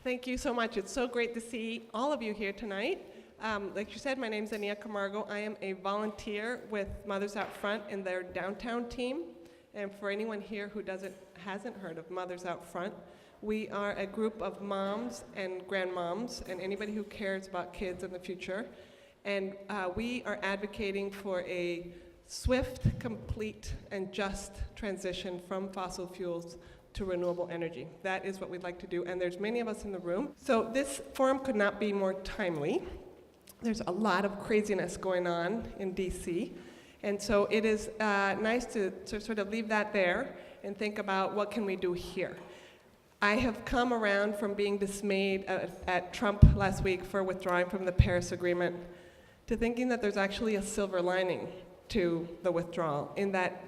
Thank you so much. It's so great to see all of you here tonight. Like you said, my name is Ania Camargo. I am a volunteer with Mothers Out Front in their downtown team. And for anyone here who hasn't heard of Mothers Out Front, we are a group of moms and grandmoms and anybody who cares about kids in the future. And we are advocating for a swift, complete, and just transition from fossil fuels to renewable energy. That is what we'd like to do, and there's many of us in the room. So this forum could not be more timely. There's a lot of craziness going on in DC, and so it is nice to sort of leave that there and think about what can we do here. I have come around from being dismayed at Trump last week for withdrawing from the Paris Agreement to thinking that there's actually a silver lining to the withdrawal, in that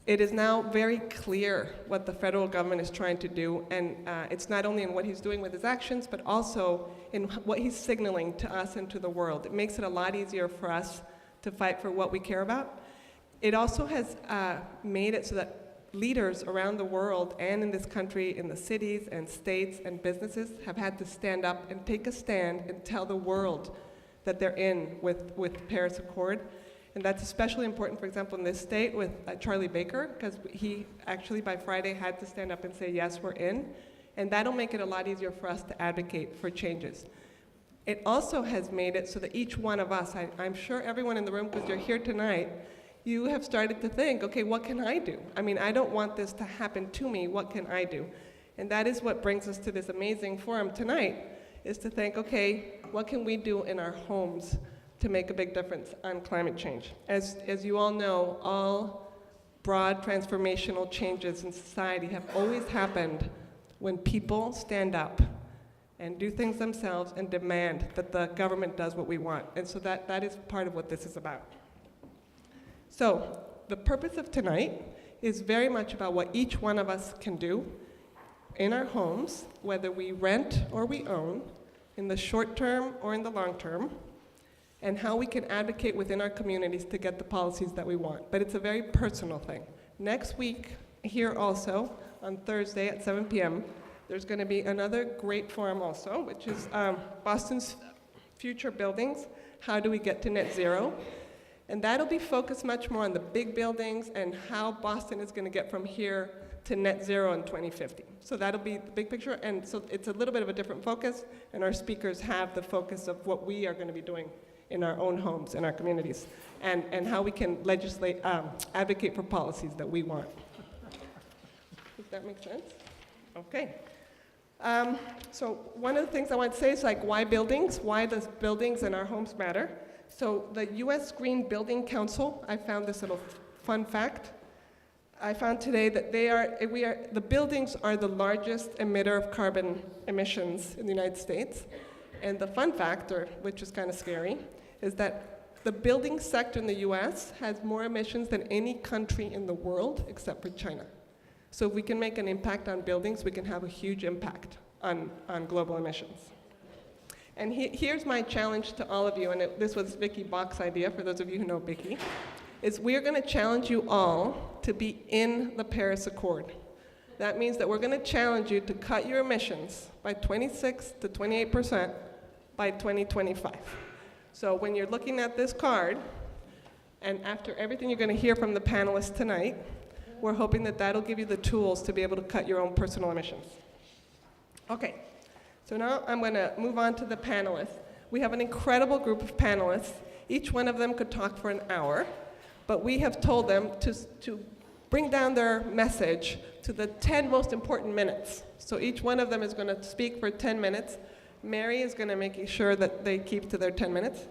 it is now very clear what the federal government is trying to do, and it's not only in what he's doing with his actions, but also in what he's signaling to us and to the world. It makes it a lot easier for us to fight for what we care about. It also has made it so that leaders around the world and in this country, in the cities and states and businesses, have had to stand up and take a stand and tell the world that they're in with the Paris Accord. And that's especially important, for example, in this state with Charlie Baker, because he actually by Friday had to stand up and say, yes, we're in. And that'll make it a lot easier for us to advocate for changes. It also has made it so that each one of us, I'm sure everyone in the room, because you're here tonight, you have started to think, okay, what can I do? I mean, I don't want this to happen to me, what can I do? And that is what brings us to this amazing forum tonight, is to think, okay, what can we do in our homes to make a big difference on climate change? As you all know, all broad transformational changes in society have always happened when people stand up and do things themselves and demand that the government does what we want. And so that is part of what this is about. So the purpose of tonight is very much about what each one of us can do in our homes, whether we rent or we own, in the short term or in the long term, and how we can advocate within our communities to get the policies that we want. But it's a very personal thing. Next week, here also, on Thursday at 7 p.m., there's gonna be another great forum also, which is Boston's Future Buildings, How Do We Get to Net Zero? And that'll be focused much more on the big buildings and how Boston is gonna get from here to net zero in 2050. So that'll be the big picture, and so it's a little bit of a different focus, and our speakers have the focus of what we are gonna be doing in our own homes, in our communities, and how we can legislate, advocate for policies that we want. Does that make sense? Okay. So one of the things I want to say is, like, why buildings? Why does buildings and our homes matter? So the U.S. Green Building Council, I found this little fun fact. I found today that the buildings are the largest emitter of carbon emissions in the United States. And the fun factor, which is kind of scary, is that the building sector in the US has more emissions than any country in the world except for China. So if we can make an impact on buildings, we can have a huge impact on global emissions. And here's my challenge to all of you, and this was Vicky Bach's idea, for those of you who know Vicky, is we're gonna challenge you all to be in the Paris Accord. That means that we're gonna challenge you to cut your emissions by 26 to 28% by 2025. So when you're looking at this card, and after everything you're gonna hear from the panelists tonight, we're hoping that that'll give you the tools to be able to cut your own personal emissions. Okay, so now I'm gonna move on to the panelists. We have an incredible group of panelists. Each one of them could talk for an hour, but we have told them to bring down their message to the 10 most important minutes. So each one of them is gonna speak for 10 minutes. Mary is gonna make sure that they keep to their 10 minutes.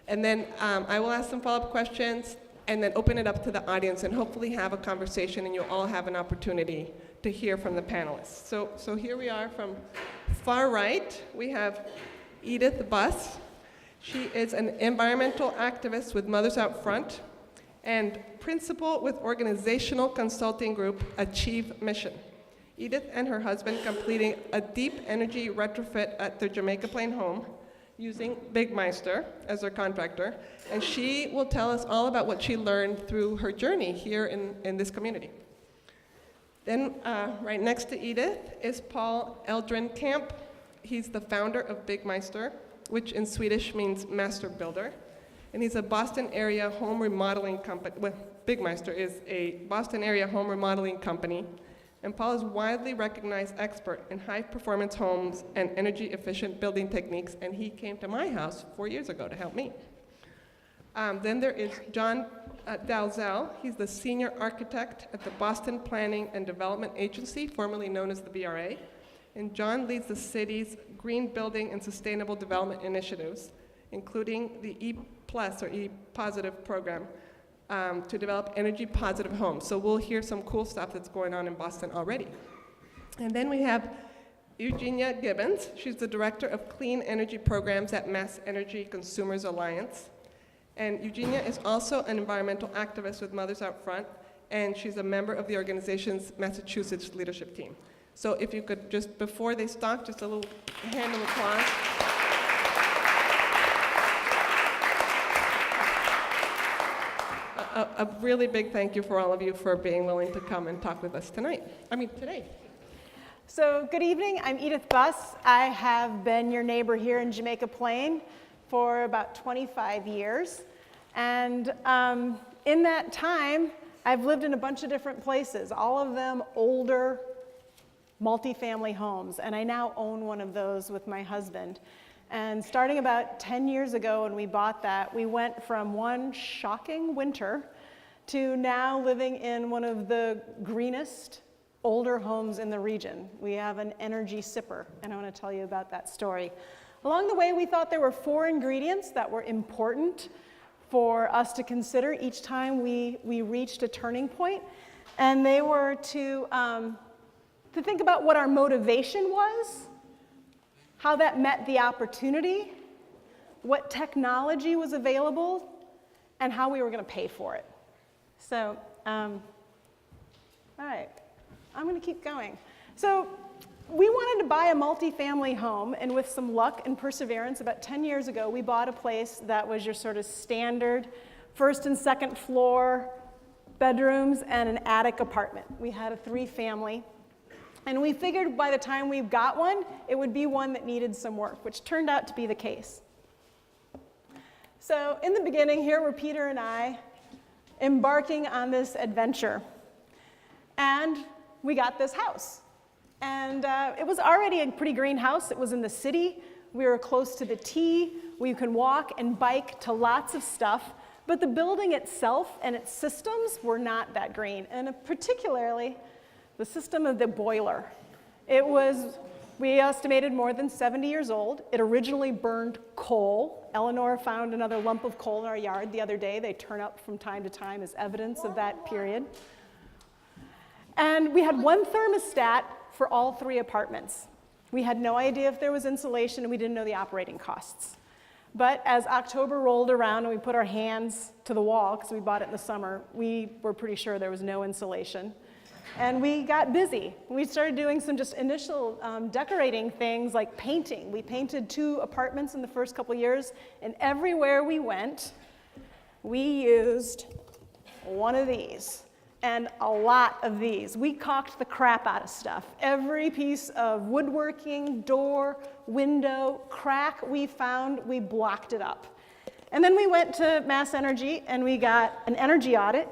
And then I will ask some follow-up questions and then open it up to the audience and hopefully have a conversation, and you'll all have an opportunity to hear from the panelists. So here we are from far right. We have Edith Buss. She is an environmental activist with Mothers Out Front and principal with organizational consulting group Achieve Mission. Edith and her husband completing a deep energy retrofit at their Jamaica Plain home using Big Meister as their contractor, and she will tell us all about what she learned through her journey here in this community. Then right next to Edith is Paul Eldrenkamp. He's the founder of Byggmeister, which in Swedish means master builder. And he's a Boston area home remodeling company. Well, Byggmeister is a Boston area home remodeling company. And Paul is a widely recognized expert in high-performance homes and energy-efficient building techniques, and he came to my house 4 years ago to help me. Then there is John Dalzell. He's the senior architect at the Boston Planning and Development Agency, formerly known as the BRA. And John leads the city's green building and sustainable development initiatives, including the E+ or E Positive program, to develop energy-positive homes. So we'll hear some cool stuff that's going on in Boston already. And then we have Eugenia Gibbons. She's the Director of Clean Energy Programs at Mass Energy Consumers Alliance. And Eugenia is also an environmental activist with Mothers Out Front, and she's a member of the organization's Massachusetts leadership team. So if you could just, before they start, just a little hand of applause. A really big thank you for all of you for being willing to come and talk with us today. So good evening, I'm Edith Buss. I have been your neighbor here in Jamaica Plain for about 25 years. And in that time, I've lived in a bunch of different places, all of them older multifamily homes. And I now own one of those with my husband. And starting about 10 years ago when we bought that, we went from one shocking winter to now living in one of the greenest, older homes in the region. We have an energy sipper, and I want to tell you about that story. Along the way, we thought there were 4 ingredients that were important for us to consider each time we reached a turning point. And they were to think about what our motivation was, how that met the opportunity, what technology was available, and how we were going to pay for it. So, all right, I'm going to keep going. So we wanted to buy a multifamily home, and with some luck and perseverance, about 10 years ago, we bought a place that was your sort of standard first and second floor bedrooms and an attic apartment. We had a 3-family. And we figured by the time we got one, it would be one that needed some work, which turned out to be the case. So in the beginning, here were Peter and I embarking on this adventure. And we got this house. And it was already a pretty green house. It was in the city. We were close to the T. We could walk and bike to lots of stuff. But the building itself and its systems were not that green, and particularly the system of the boiler. It was, we estimated, more than 70 years old. It originally burned coal. Eleanor found another lump of coal in our yard the other day. They turn up from time to time as evidence of that period. And we had one thermostat for all 3 apartments. We had no idea if there was insulation, and we didn't know the operating costs. But as October rolled around and we put our hands to the wall, because we bought it in the summer, we were pretty sure there was no insulation. And we got busy. We started doing some just initial decorating things like painting. We painted 2 apartments in the first couple years, and everywhere we went, we used one of these and a lot of these. We caulked the crap out of stuff. Every piece of woodworking, door, window, crack we found, we blocked it up. And then we went to Mass Energy and we got an energy audit,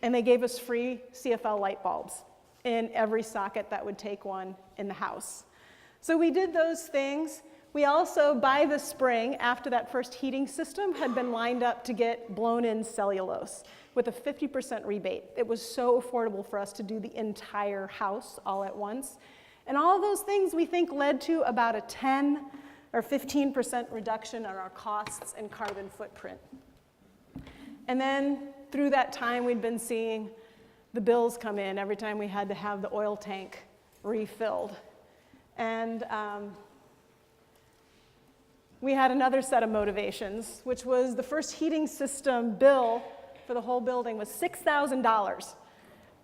and they gave us free CFL light bulbs in every socket that would take one in the house. So we did those things. We also, by the spring, after that first heating system, had been lined up to get blown-in cellulose with a 50% rebate. It was so affordable for us to do the entire house all at once. And all of those things we think led to about a 10 or 15% reduction in our costs and carbon footprint. And then through that time, we'd been seeing the bills come in every time we had to have the oil tank refilled. And we had another set of motivations, which was the first heating system bill for the whole building was $6,000.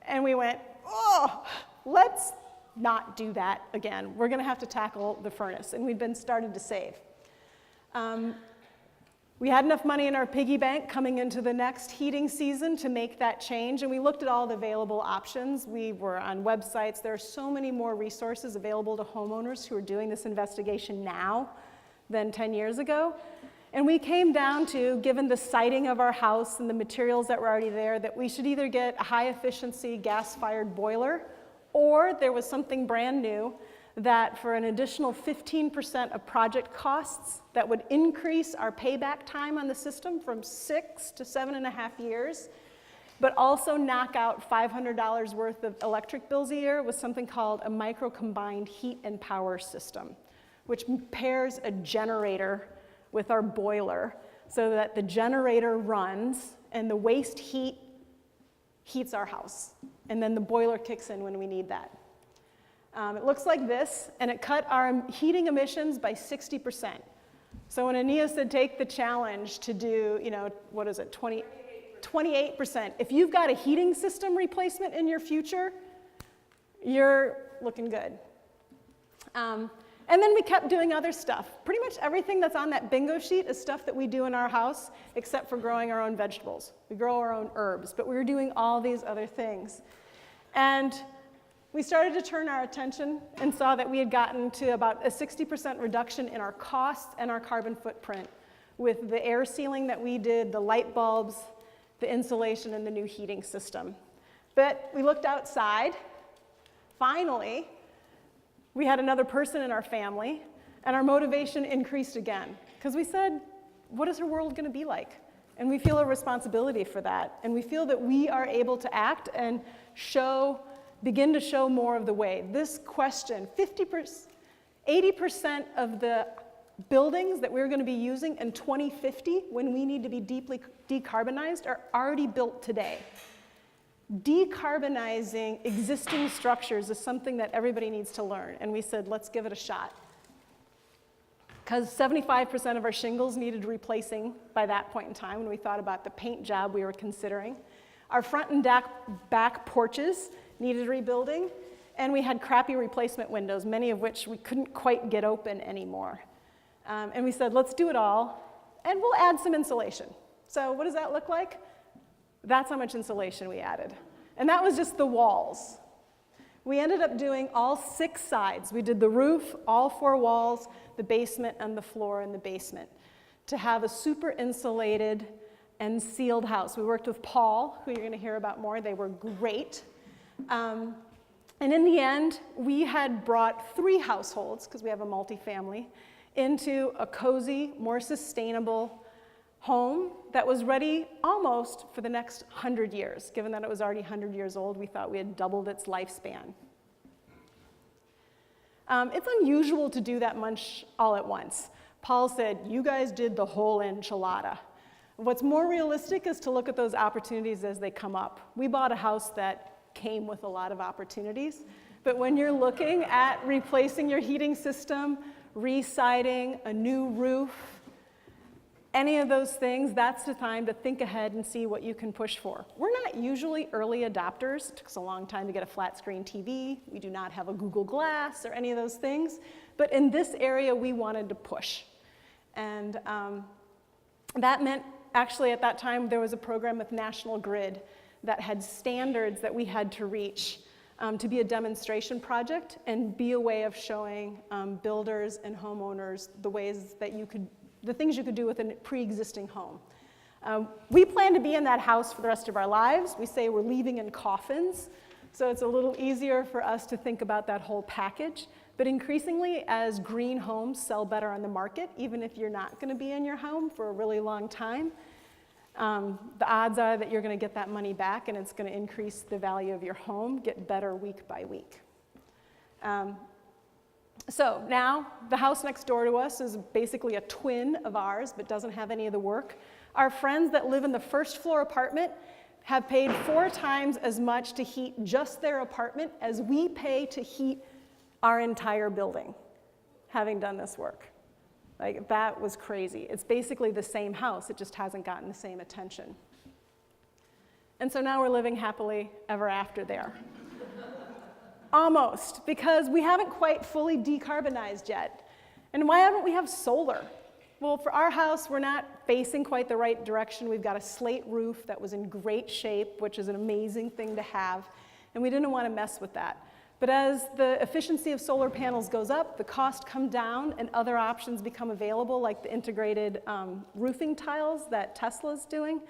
And we went, oh, let's not do that again. We're going to have to tackle the furnace. And we'd been started to save. We had enough money in our piggy bank coming into the next heating season to make that change, and we looked at all the available options. We were on websites. There are so many more resources available to homeowners who are doing this investigation now than 10 years ago. And we came down to, given the siting of our house and the materials that were already there, that we should either get a high-efficiency gas-fired boiler, or there was something brand new that for an additional 15% of project costs that would increase our payback time on the system from 6 to 7.5 years, but also knock out $500 worth of electric bills a year, was something called a micro-combined heat and power system, which pairs a generator with our boiler so that the generator runs and the waste heat heats our house. And then the boiler kicks in when we need that. It looks like this, and it cut our heating emissions by 60%. So when Ania said take the challenge to do, 28%. If you've got a heating system replacement in your future, you're looking good. And then we kept doing other stuff. Pretty much everything that's on that bingo sheet is stuff that we do in our house, except for growing our own vegetables. We grow our own herbs, but we were doing all these other things. And we started to turn our attention and saw that we had gotten to about a 60% reduction in our costs and our carbon footprint with the air sealing that we did, the light bulbs, the insulation, and the new heating system. But we looked outside. Finally, we had another person in our family, and our motivation increased again. Because we said, what is our world going to be like? And we feel a responsibility for that. And we feel that we are able to act and begin to show more of the way. This question, 80% of the buildings that we're going to be using in 2050, when we need to be deeply decarbonized, are already built today. Decarbonizing existing structures is something that everybody needs to learn, and we said, let's give it a shot. Because 75% of our shingles needed replacing by that point in time when we thought about the paint job we were considering. Our front and back porches needed rebuilding, and we had crappy replacement windows, many of which we couldn't quite get open anymore. And we said, let's do it all, and we'll add some insulation. So what does that look like? That's how much insulation we added. And that was just the walls. We ended up doing all 6 sides. We did the roof, all 4 walls, the basement, and the floor in the basement to have a super insulated and sealed house. We worked with Paul, who you're going to hear about more. They were great. And in the end, we had brought 3 households, because we have a multifamily, into a cozy, more sustainable home that was ready almost for the next 100 years. Given that it was already 100 years old, we thought we had doubled its lifespan. It's unusual to do that much all at once. Paul said, you guys did the whole enchilada. What's more realistic is to look at those opportunities as they come up. We bought a house that came with a lot of opportunities, but when you're looking at replacing your heating system, re-siding, a new roof, any of those things, that's the time to think ahead and see what you can push for. We're not usually early adopters. It took us a long time to get a flat screen TV. We do not have a Google Glass or any of those things, but in this area, we wanted to push. And that meant, actually at that time, there was a program with National Grid that had standards that we had to reach to be a demonstration project and be a way of showing builders and homeowners the ways that the things you could do with a pre-existing home. We plan to be in that house for the rest of our lives. We say we're leaving in coffins, so it's a little easier for us to think about that whole package. But increasingly, as green homes sell better on the market, even if you're not going to be in your home for a really long time, the odds are that you're going to get that money back, and it's going to increase the value of your home, get better week by week. So now, the house next door to us is basically a twin of ours, but doesn't have any of the work. Our friends that live in the first floor apartment have paid 4 times as much to heat just their apartment as we pay to heat our entire building, having done this work. Like, that was crazy. It's basically the same house, it just hasn't gotten the same attention. And so now we're living happily ever after there. Almost, because we haven't quite fully decarbonized yet. And why haven't we have solar? Well, for our house, we're not facing quite the right direction. We've got a slate roof that was in great shape, which is an amazing thing to have, and we didn't want to mess with that. But as the efficiency of solar panels goes up, the cost come down, and other options become available, like the integrated roofing tiles that Tesla's doing.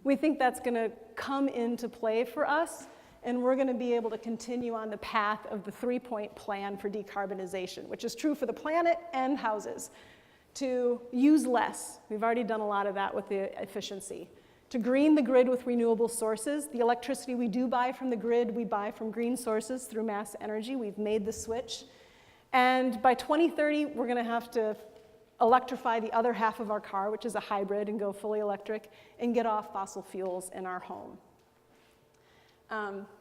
We think that's going to come into play for us, and we're going to be able to continue on the path of the 3-point plan for decarbonization, which is true for the planet and houses. To use less, we've already done a lot of that with the efficiency. To green the grid with renewable sources, the electricity we do buy from the grid, we buy from green sources through mass energy. We've made the switch. And by 2030, we're going to have to electrify the other half of our car, which is a hybrid, and go fully electric, and get off fossil fuels in our home.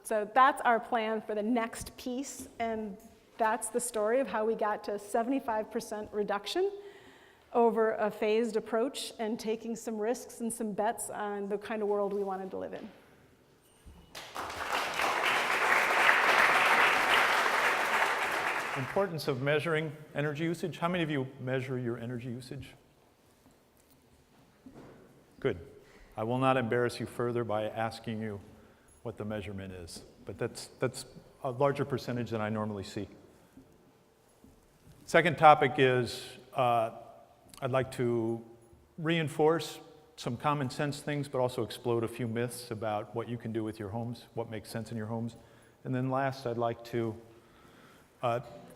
So that's our plan for the next piece, and that's the story of how we got to 75% reduction over a phased approach and taking some risks and some bets on the kind of world we wanted to live in. Importance of measuring energy usage. How many of you measure your energy usage? Good. I will not embarrass you further by asking you what the measurement is, but that's a larger percentage than I normally see. Second topic is I'd like to reinforce some common sense things, but also explode a few myths about what you can do with your homes, what makes sense in your homes. And then last, I'd like to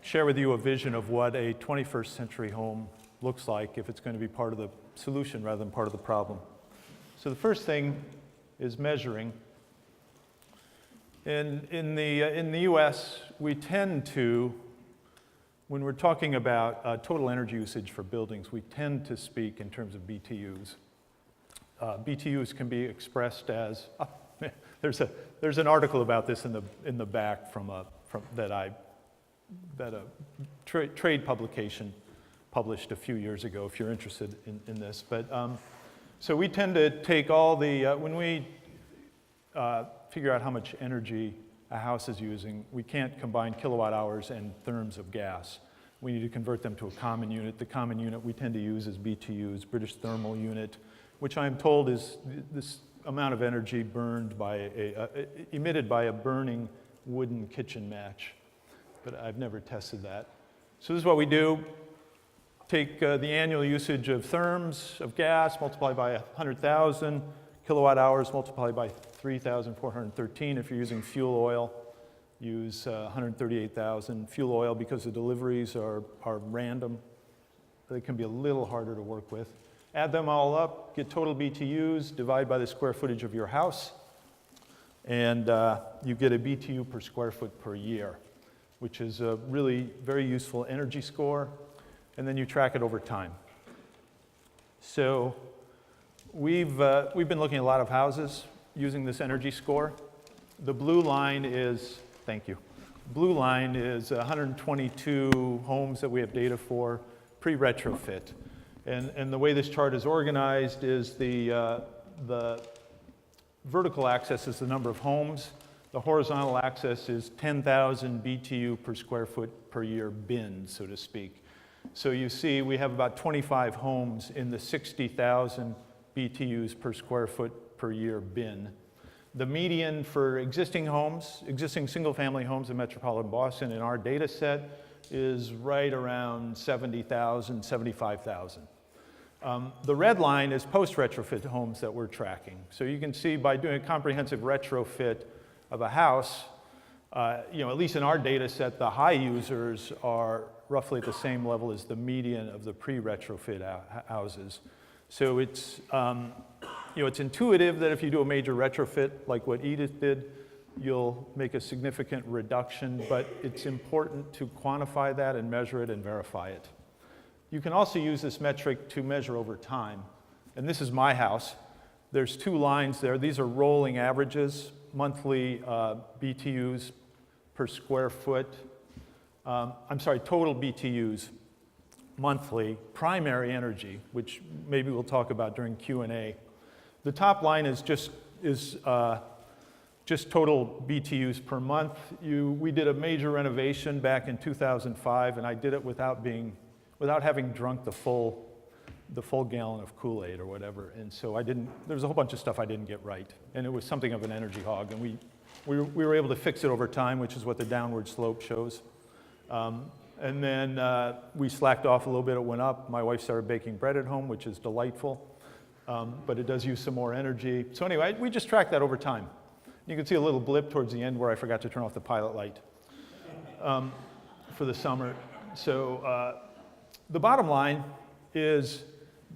share with you a vision of what a 21st century home looks like if it's going to be part of the solution rather than part of the problem. So the first thing is measuring. In the US, we tend to, when we're talking about total energy usage for buildings, we tend to speak in terms of BTUs. BTUs can be expressed as, there's an article about this in the back that a trade publication published a few years ago, if you're interested in this. But so we tend to take all the, when we figure out how much energy a house is using, we can't combine kilowatt hours and therms of gas. We need to convert them to a common unit. The common unit we tend to use is BTUs, British Thermal Unit, which I'm told is this amount of energy burned by emitted by a burning wooden kitchen match. But I've never tested that. So this is what we do. Take the annual usage of therms of gas, multiply by 100,000 kilowatt hours, multiply by 3,413. If you're using fuel oil, use 138,000. Fuel oil, because the deliveries are random, they can be a little harder to work with. Add them all up, get total BTUs, divide by the square footage of your house, and you get a BTU per square foot per year, which is a really very useful energy score, and then you track it over time. So we've been looking at a lot of houses using this energy score. The blue line is, thank you, blue line is 122 homes that we have data for pre-retrofit. And the way this chart is organized is the vertical axis is the number of homes. The horizontal axis is 10,000 BTU per square foot per year bin, so to speak. So you see we have about 25 homes in the 60,000 BTUs per square foot per year bin. The median for existing homes, existing single-family homes in metropolitan Boston in our data set is right around 70,000, 75,000. The red line is post-retrofit homes that we're tracking. So you can see by doing a comprehensive retrofit of a house, at least in our data set, the high users are roughly at the same level as the median of the pre-retrofit houses. So it's, it's intuitive that if you do a major retrofit like what Edith did, you'll make a significant reduction, but it's important to quantify that and measure it and verify it. You can also use this metric to measure over time. And this is my house. There's two lines there. These are rolling averages, monthly BTUs per square foot. Total BTUs monthly, primary energy, which maybe we'll talk about during Q&A. The top line is just total BTUs per month. We did a major renovation back in 2005, and I did it without having drunk the full the full gallon of Kool-Aid or whatever. And so there was a whole bunch of stuff I didn't get right. And it was something of an energy hog. And we were able to fix it over time, which is what the downward slope shows. And then we slacked off a little bit, it went up. My wife started baking bread at home, which is delightful. But it does use some more energy. So anyway, we just tracked that over time. You can see a little blip towards the end where I forgot to turn off the pilot light for the summer. So the bottom line is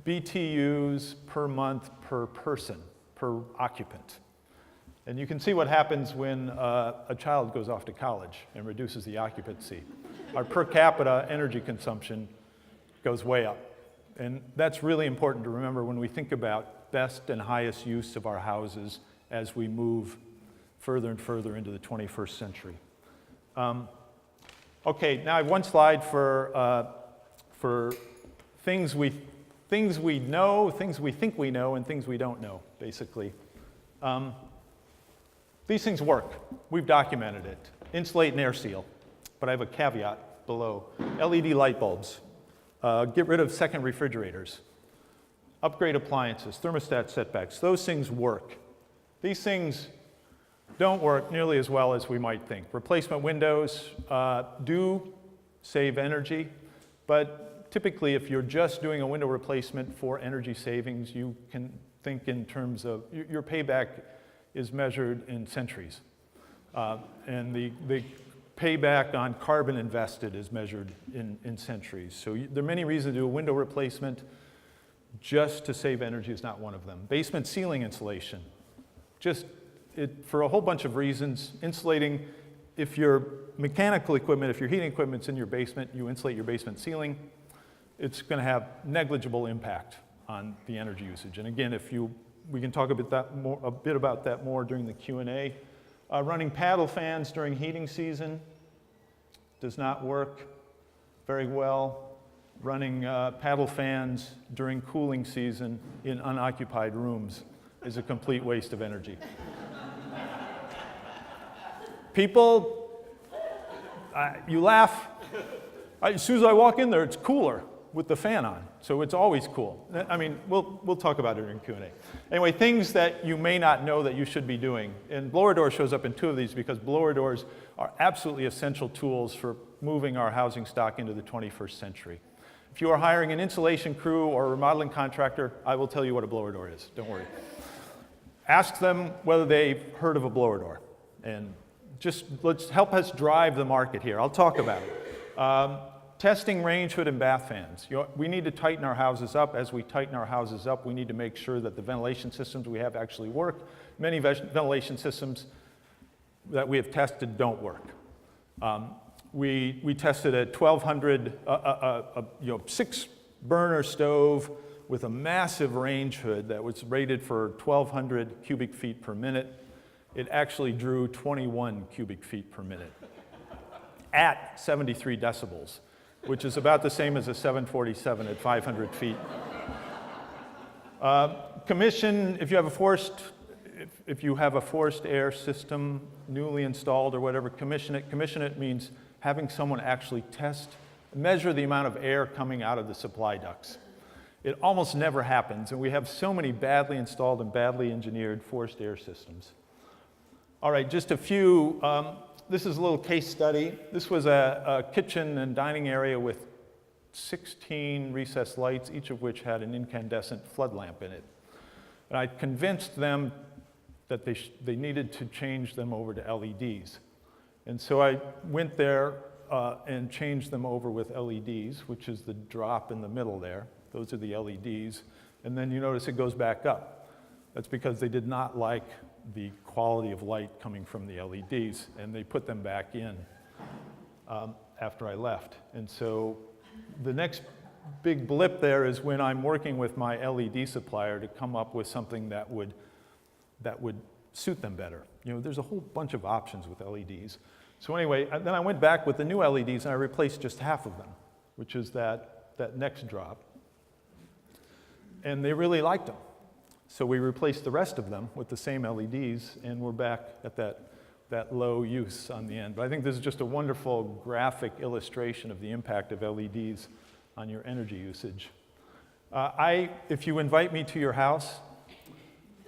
BTUs per month per person, per occupant. And you can see what happens when a child goes off to college and reduces the occupancy. Our per capita energy consumption goes way up. And that's really important to remember when we think about best and highest use of our houses as we move further and further into the 21st century. Okay, now I have one slide for things we know, things we think we know, and things we don't know, basically. These things work. We've documented it. Insulate and air seal. But I have a caveat below. LED light bulbs. Get rid of second refrigerators. Upgrade appliances, thermostat setbacks. Those things work. These things don't work nearly as well as we might think. Replacement windows do save energy, but typically if you're just doing a window replacement for energy savings, you can think in terms of your payback is measured in centuries. And the payback on carbon invested is measured in centuries. So there are many reasons to do a window replacement. Just to save energy is not one of them. Basement ceiling insulation. For a whole bunch of reasons, insulating, if your mechanical equipment, if your heating equipment's in your basement, you insulate your basement ceiling, it's going to have negligible impact on the energy usage. And again, we can talk a bit about that more during the Q&A. Running paddle fans during heating season does not work very well. Running paddle fans during cooling season in unoccupied rooms is a complete waste of energy. People, you laugh. As soon as I walk in there, it's cooler with the fan on, so it's always cool. I mean, we'll talk about it during Q&A. Anyway, things that you may not know that you should be doing. And blower door shows up in two of these because blower doors are absolutely essential tools for moving our housing stock into the 21st century. If you are hiring an insulation crew or a remodeling contractor, I will tell you what a blower door is, don't worry. Ask them whether they've heard of a blower door. And let's help us drive the market here. I'll talk about it. Testing range hood and bath fans. We need to tighten our houses up. As we tighten our houses up, we need to make sure that the ventilation systems we have actually work. Many ventilation systems that we have tested don't work. We tested a 1200, 6-burner stove with a massive range hood that was rated for 1200 cubic feet per minute. It actually drew 21 cubic feet per minute at 73 decibels, which is about the same as a 747 at 500 feet. Commission, if you have a forced air system newly installed or whatever, commission it. Commission it means having someone actually measure the amount of air coming out of the supply ducts. It almost never happens, and we have so many badly installed and badly engineered forced air systems. All right, just a few. This is a little case study. This was a kitchen and dining area with 16 recessed lights, each of which had an incandescent flood lamp in it. And I convinced them that they needed to change them over to LEDs. And so I went there and changed them over with LEDs, which is the drop in the middle there. Those are the LEDs. And then you notice it goes back up. That's because they did not like the quality of light coming from the LEDs, and they put them back in after I left. And so the next big blip there is when I'm working with my LED supplier to come up with something that would suit them better. There's a whole bunch of options with LEDs. So anyway, then I went back with the new LEDs and I replaced just half of them, which is that next drop. And they really liked them. So we replaced the rest of them with the same LEDs, and we're back at that low use on the end. But I think this is just a wonderful graphic illustration of the impact of LEDs on your energy usage. If you invite me to your house,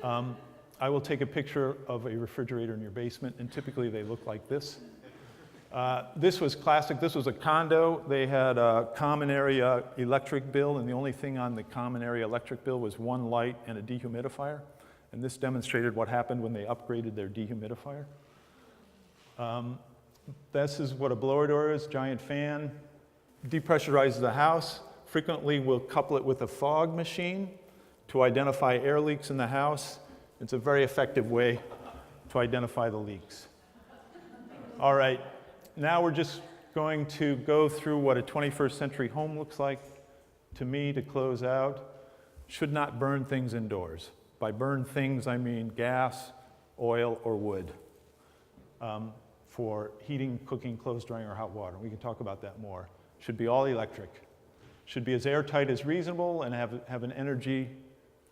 I will take a picture of a refrigerator in your basement, and typically they look like this. This was classic. This was a condo. They had a common area electric bill, and the only thing on the common area electric bill was one light and a dehumidifier. And this demonstrated what happened when they upgraded their dehumidifier. This is what a blower door is, giant fan. Depressurizes the house. Frequently, we'll couple it with a fog machine to identify air leaks in the house. It's a very effective way to identify the leaks. All right, now we're just going to go through what a 21st century home looks like. To me, to close out, should not burn things indoors. By burn things, I mean gas, oil, or wood for heating, cooking, clothes drying, or hot water. We can talk about that more. Should be all electric. Should be as airtight as reasonable and have an energy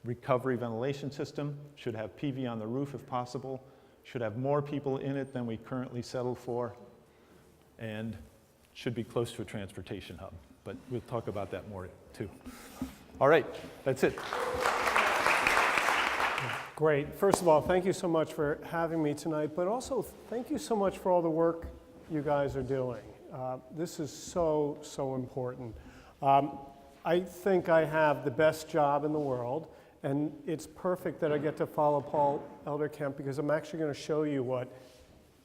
recovery ventilation system. Should have PV on the roof if possible. Should have more people in it than we currently settle for. And should be close to a transportation hub. But we'll talk about that more too. All right, that's it. Great. First of all, thank you so much for having me tonight, but also thank you so much for all the work you guys are doing. This is so, so important. I think I have the best job in the world, and it's perfect that I get to follow Paul Elderkamp because I'm actually going to show you what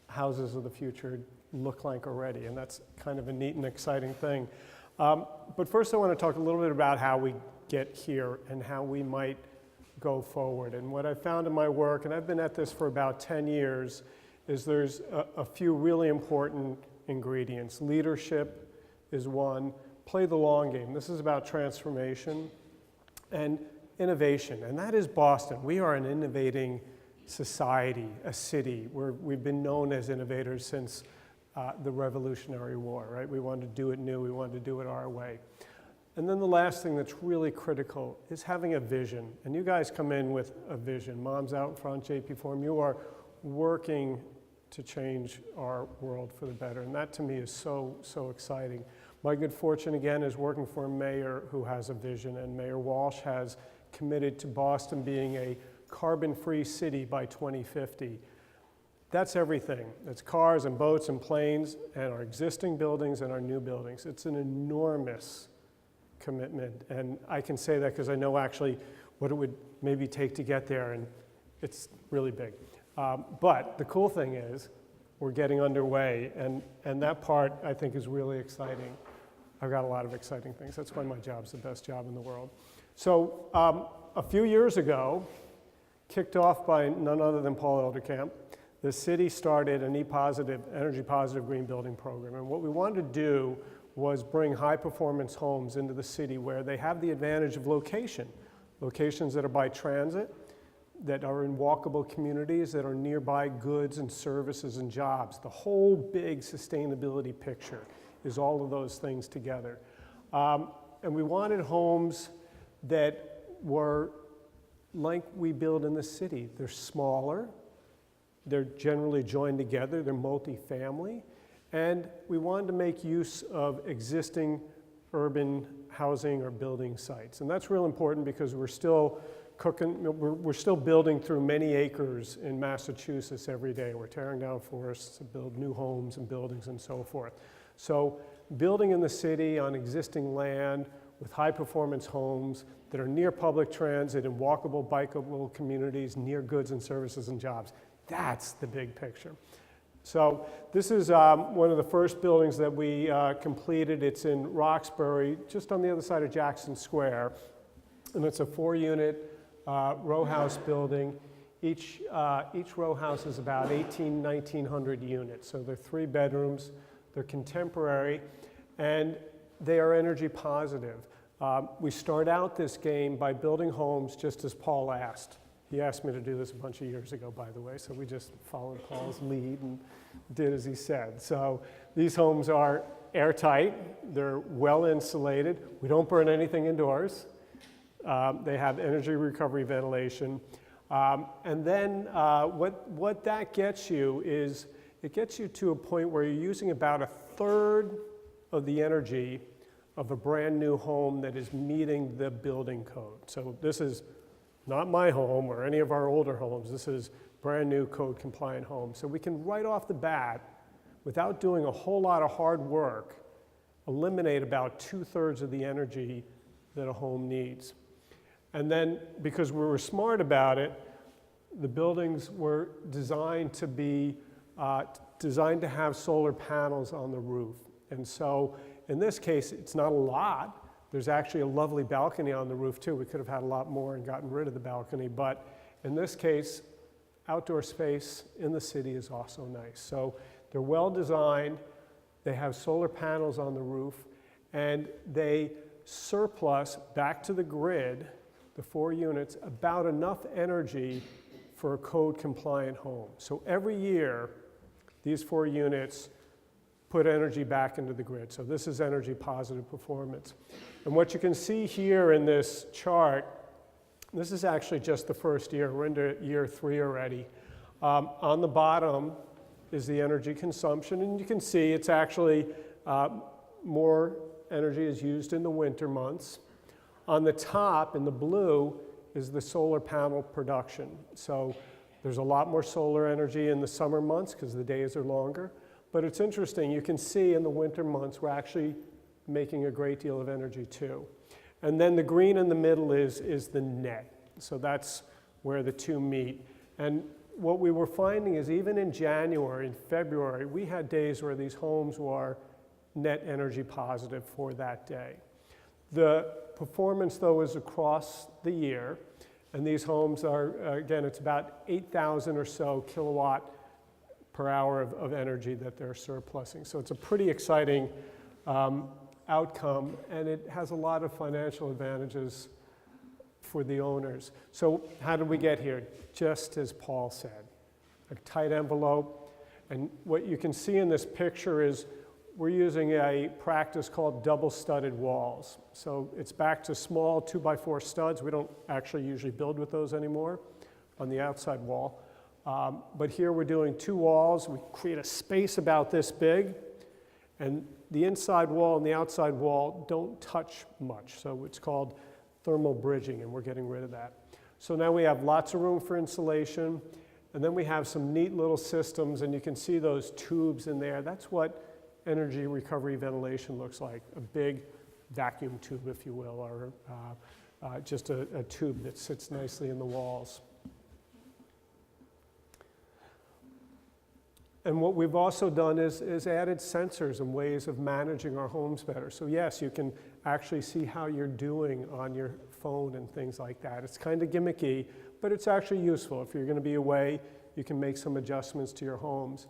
houses of the future look like already, and that's kind of a neat and exciting thing. But first I want to talk a little bit about how we get here and how we might go forward. And what I found in my work, and I've been at this for about 10 years, is there's a few really important ingredients. Leadership is one. Play the long game. This is about transformation and innovation, and that is Boston. We are an innovating society, a city, where we've been known as innovators since the Revolutionary War, right? We wanted to do it new, we wanted to do it our way. And then the last thing that's really critical is having a vision. And you guys come in with a vision. Mom's out in front, JP Forum, you are working to change our world for the better. And that to me is so, so exciting. My good fortune again is working for a mayor who has a vision, and Mayor Walsh has committed to Boston being a carbon-free city by 2050. That's everything. It's cars and boats and planes and our existing buildings and our new buildings. It's an enormous commitment, and I can say that because I know actually what it would maybe take to get there, and it's really big. But the cool thing is we're getting underway, and that part I think is really exciting. I've got a lot of exciting things. That's why my job's the best job in the world. So a few years ago, kicked off by none other than Paul Elderkamp, the city started an energy positive green building program. And what we wanted to do was bring high performance homes into the city where they have the advantage of locations that are by transit, that are in walkable communities, that are nearby goods and services and jobs. The whole big sustainability picture is all of those things together. And we wanted homes that were like we build in the city. They're smaller, they're generally joined together, they're multifamily, and we wanted to make use of existing urban housing or building sites. And that's real important because we're still building through many acres in Massachusetts every day. We're tearing down forests to build new homes and buildings and so forth. So building in the city on existing land with high performance homes that are near public transit and walkable, bikeable communities, near goods and services and jobs. That's the big picture. So this is one of the first buildings that we completed. It's in Roxbury, just on the other side of Jackson Square. And it's a 4-unit row house building. Each row house is about 1,900 units. So they're 3 bedrooms, they're contemporary, and they are energy positive. We start out this game by building homes just as Paul asked. He asked me to do this a bunch of years ago, by the way, so we just followed Paul's lead and did as he said. So these homes are airtight, they're well insulated, we don't burn anything indoors, they have energy recovery ventilation, and then what that gets you is, it gets you to a point where you're using about 1/3 of the energy of a brand new home that is meeting the building code. So this is not my home or any of our older homes. This is brand new code compliant home. So we can right off the bat, without doing a whole lot of hard work, eliminate about 2/3 of the energy that a home needs. And then, because we were smart about it, the buildings were designed to be, designed to have solar panels on the roof. And so, in this case, it's not a lot. There's actually a lovely balcony on the roof too. We could have had a lot more and gotten rid of the balcony, but in this case, outdoor space in the city is also nice. So they're well designed, they have solar panels on the roof, and they surplus back to the grid, the 4 units, about enough energy for a code compliant home. So every year, these 4 units put energy back into the grid. So this is energy positive performance. And what you can see here in this chart, this is actually just the first year. We're into year 3 already. On the bottom is the energy consumption, and you can see it's actually more energy is used in the winter months. On the top, in the blue, is the solar panel production. So there's a lot more solar energy in the summer months because the days are longer. But it's interesting, you can see in the winter months we're actually making a great deal of energy too. And then the green in the middle is the net. So that's where the two meet. And what we were finding is even in January and February, we had days where these homes were net energy positive for that day. The performance, though, is across the year. And these homes are, again, it's about 8,000 or so kilowatt per hour of energy that they're surplusing. So it's a pretty exciting outcome, and it has a lot of financial advantages for the owners. So how did we get here? Just as Paul said, a tight envelope. And what you can see in this picture is we're using a practice called double studded walls. So it's back to small 2x4 studs. We don't actually usually build with those anymore on the outside wall. But here we're doing 2 walls. We create a space about this big, and the inside wall and the outside wall don't touch much. So it's called thermal bridging, and we're getting rid of that. So now we have lots of room for insulation, and then we have some neat little systems, and you can see those tubes in there. That's what energy recovery ventilation looks like, a big vacuum tube, if you will, or just a tube that sits nicely in the walls. And what we've also done is added sensors and ways of managing our homes better. So yes, you can actually see how you're doing on your phone and things like that. It's kind of gimmicky, but it's actually useful. If you're going to be away, you can make some adjustments to your homes.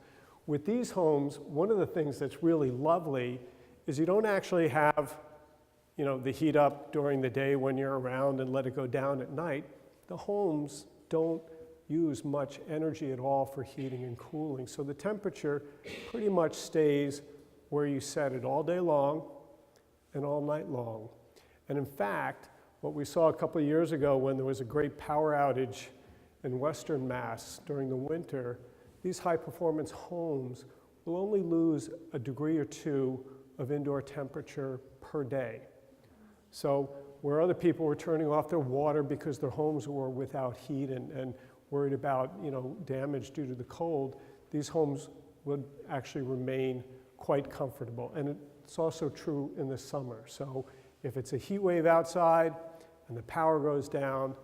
With these homes, one of the things that's really lovely is you don't actually have, the heat up during the day when you're around and let it go down at night. The homes don't use much energy at all for heating and cooling. So the temperature pretty much stays where you set it all day long and all night long. And in fact, what we saw a couple of years ago when there was a great power outage in Western Mass during the winter, these high performance homes will only lose a degree or 2 of indoor temperature per day. So where other people were turning off their water because their homes were without heat and worried about damage due to the cold, these homes would actually remain quite comfortable. And it's also true in the summer. So if it's a heat wave outside and the power goes down,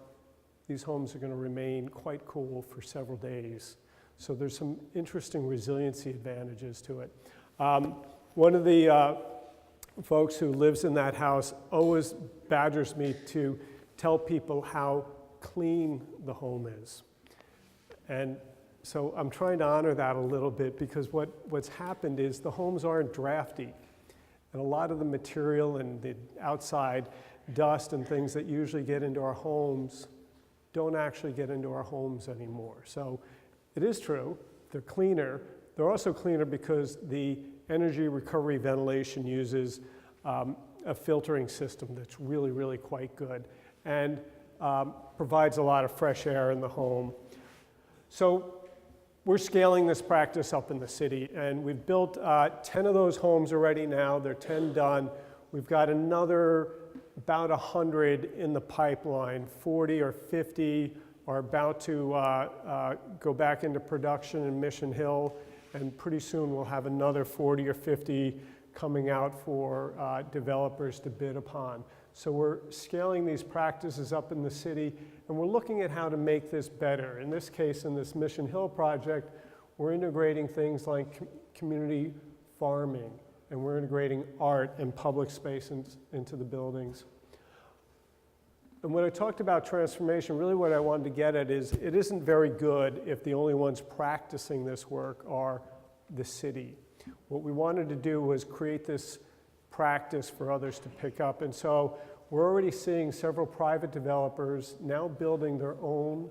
these homes are going to remain quite cool for several days. So there's some interesting resiliency advantages to it. One of the folks who lives in that house always badgers me to tell people how clean the home is. And so I'm trying to honor that a little bit because what's happened is the homes aren't drafty. And a lot of the material and the outside dust and things that usually get into our homes don't actually get into our homes anymore. So it is true, they're cleaner. They're also cleaner because the energy recovery ventilation uses a filtering system that's really, really quite good and provides a lot of fresh air in the home. So we're scaling this practice up in the city, and we've built 10 of those homes already now. They're 10 done. We've got another about 100 in the pipeline. 40 or 50 are about to go back into production in Mission Hill, and pretty soon we'll have another 40 or 50 coming out for developers to bid upon. So we're scaling these practices up in the city, and we're looking at how to make this better. In this case, in this Mission Hill project, we're integrating things like community farming, and we're integrating art and public space into the buildings. And when I talked about transformation, really what I wanted to get at is it isn't very good if the only ones practicing this work are the city. What we wanted to do was create this practice for others to pick up. And so we're already seeing several private developers now building their own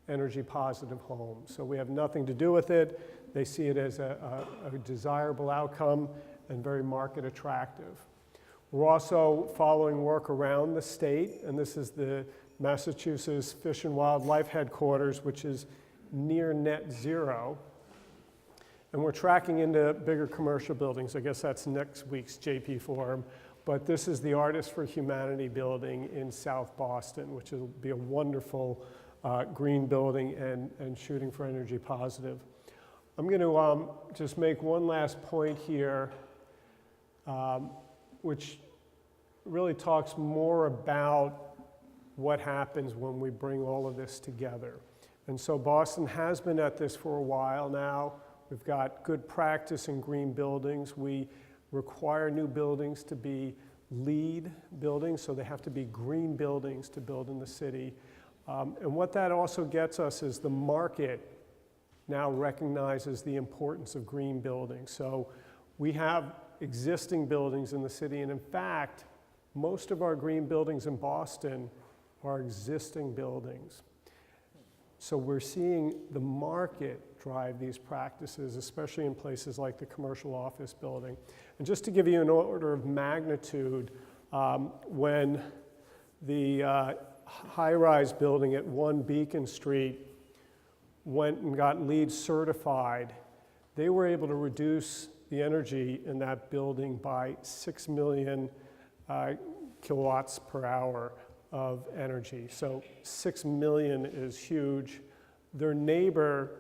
energy positive homes. So we have nothing to do with it. They see it as a desirable outcome and very market attractive. We're also following work around the state, and this is the Massachusetts Fish and Wildlife Headquarters, which is near net zero. And we're tracking into bigger commercial buildings. I guess that's next week's JP Forum. But this is the Artists for Humanity building in South Boston, which will be a wonderful green building and shooting for energy positive. I'm going to just make one last point here, which really talks more about what happens when we bring all of this together. And so Boston has been at this for a while now. We've got good practice in green buildings. We require new buildings to be LEED buildings, so they have to be green buildings to build in the city. And what that also gets us is the market now recognizes the importance of green buildings. So we have existing buildings in the city, and in fact, most of our green buildings in Boston are existing buildings. So we're seeing the market drive these practices, especially in places like the commercial office building. And just to give you an order of magnitude, when the high-rise building at 1 Beacon Street went and got LEED certified, they were able to reduce the energy in that building by 6 million kilowatts per hour of energy. So 6 million is huge. Their neighbor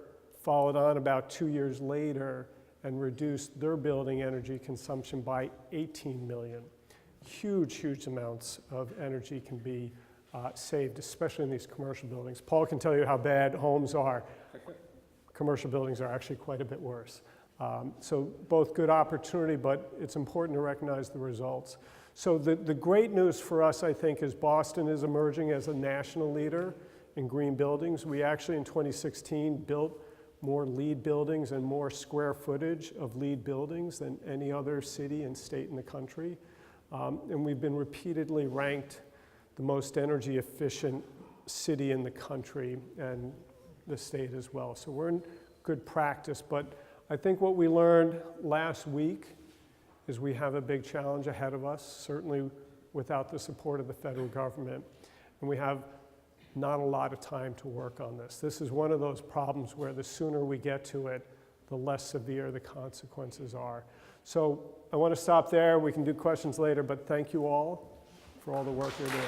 followed on about 2 years later and reduced their building energy consumption by 18 million. Huge, huge amounts of energy can be saved, especially in these commercial buildings. Paul can tell you how bad homes are. Commercial buildings are actually quite a bit worse. So both good opportunity, but it's important to recognize the results. So the great news for us, I think, is Boston is emerging as a national leader in green buildings. We actually, in 2016, built more LEED buildings and more square footage of LEED buildings than any other city and state in the country. And we've been repeatedly ranked the most energy efficient city in the country and the state as well. So we're in good practice, but I think what we learned last week is we have a big challenge ahead of us, certainly without the support of the federal government. And we have not a lot of time to work on this. This is one of those problems where the sooner we get to it, the less severe the consequences are. So I want to stop there. We can do questions later, but thank you all for all the work you're doing.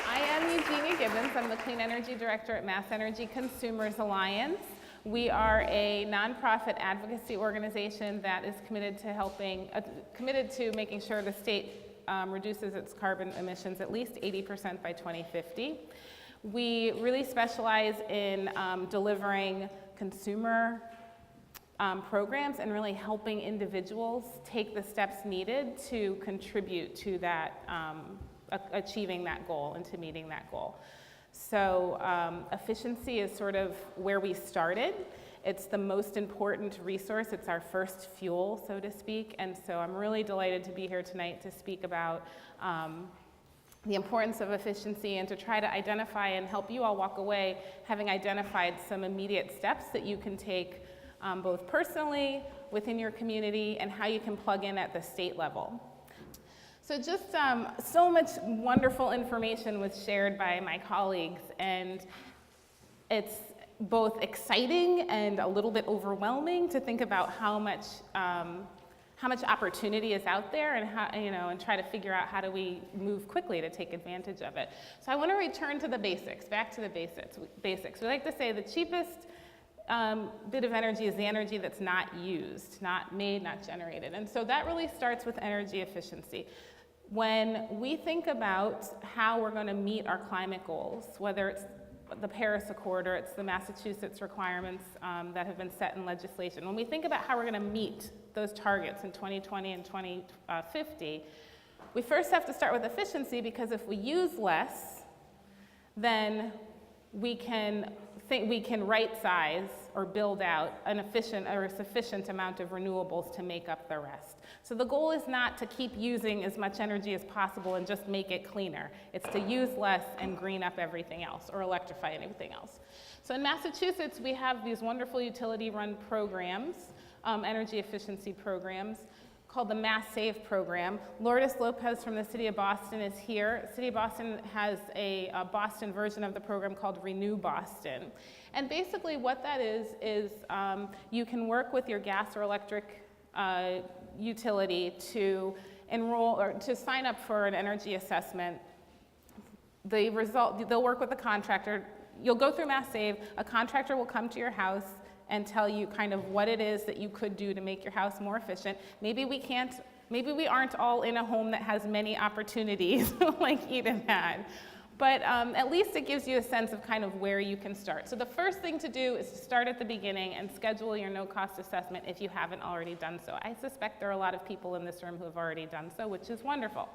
I am Eugenia Gibbons. I'm the Clean Energy Director at Mass Energy Consumers Alliance. We are a nonprofit advocacy organization that is committed to making sure the state reduces its carbon emissions at least 80% by 2050. We really specialize in delivering consumer programs and really helping individuals take the steps needed to contribute to that, achieving that goal and to meeting that goal. So efficiency is sort of where we started. It's the most important resource. It's our first fuel, so to speak. And so I'm really delighted to be here tonight to speak about the importance of efficiency and to try to identify and help you all walk away having identified some immediate steps that you can take both personally, within your community, and how you can plug in at the state level. So just so much wonderful information was shared by my colleagues, and it's both exciting and a little bit overwhelming to think about how how much opportunity is out there, and how, and try to figure out how do we move quickly to take advantage of it. So I want to return to the basics, back to the basics. We like to say the cheapest bit of energy is the energy that's not used, not made, not generated. And so that really starts with energy efficiency. When we think about how we're going to meet our climate goals, whether it's the Paris Accord or it's the Massachusetts requirements that have been set in legislation, when we think about how we're going to meet those targets in 2020 and 2050, we first have to start with efficiency, because if we use less, then we can right size or build out an efficient or a sufficient amount of renewables to make up the rest. So the goal is not to keep using as much energy as possible and just make it cleaner. It's to use less and green up everything else, or electrify anything else. So in Massachusetts, we have these wonderful utility-run programs, energy efficiency programs, called the Mass Save program. Lourdes Lopez from the City of Boston is here. City of Boston has a Boston version of the program called Renew Boston. And basically what that is you can work with your gas or electric utility to enroll or to sign up for an energy assessment. They'll work with a contractor. You'll go through Mass Save. A contractor will come to your house and tell you kind of what it is that you could do to make your house more efficient. Maybe we aren't all in a home that has many opportunities like Eden had. But at least it gives you a sense of kind of where you can start. So the first thing to do is to start at the beginning and schedule your no-cost assessment if you haven't already done so. I suspect there are a lot of people in this room who have already done so, which is wonderful.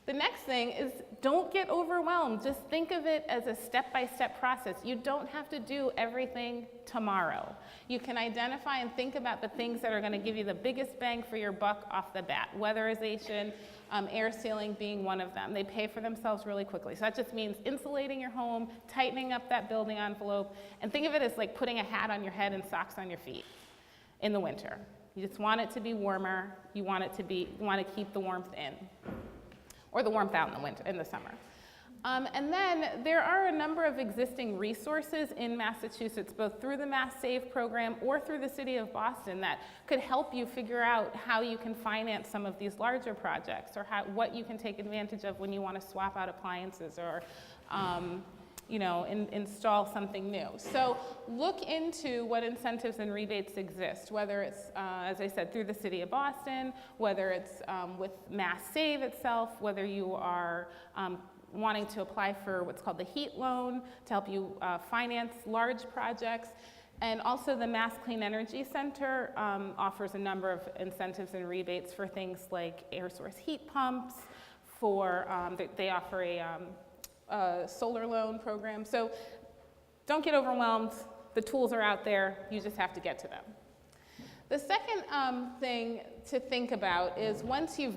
The next thing is, don't get overwhelmed. Just think of it as a step-by-step process. You don't have to do everything tomorrow. You can identify and think about the things that are going to give you the biggest bang for your buck off the bat. Weatherization, air sealing being one of them. They pay for themselves really quickly. So that just means insulating your home, tightening up that building envelope, and think of it as like putting a hat on your head and socks on your feet in the winter. You just want it to be warmer. You want to keep the warmth in, or the warmth out in the summer. And then there are a number of existing resources in Massachusetts, both through the Mass Save program or through the City of Boston, that could help you figure out how you can finance some of these larger projects, or what you can take advantage of when you want to swap out appliances or install something new. So look into what incentives and rebates exist, whether it's, as I said, through the City of Boston, whether it's with Mass Save itself, whether you are wanting to apply for what's called the heat loan to help you finance large projects. And also the Mass Clean Energy Center offers a number of incentives and rebates for things like air source heat pumps, they offer a solar loan program. So don't get overwhelmed. The tools are out there. You just have to get to them. The second thing to think about is once you've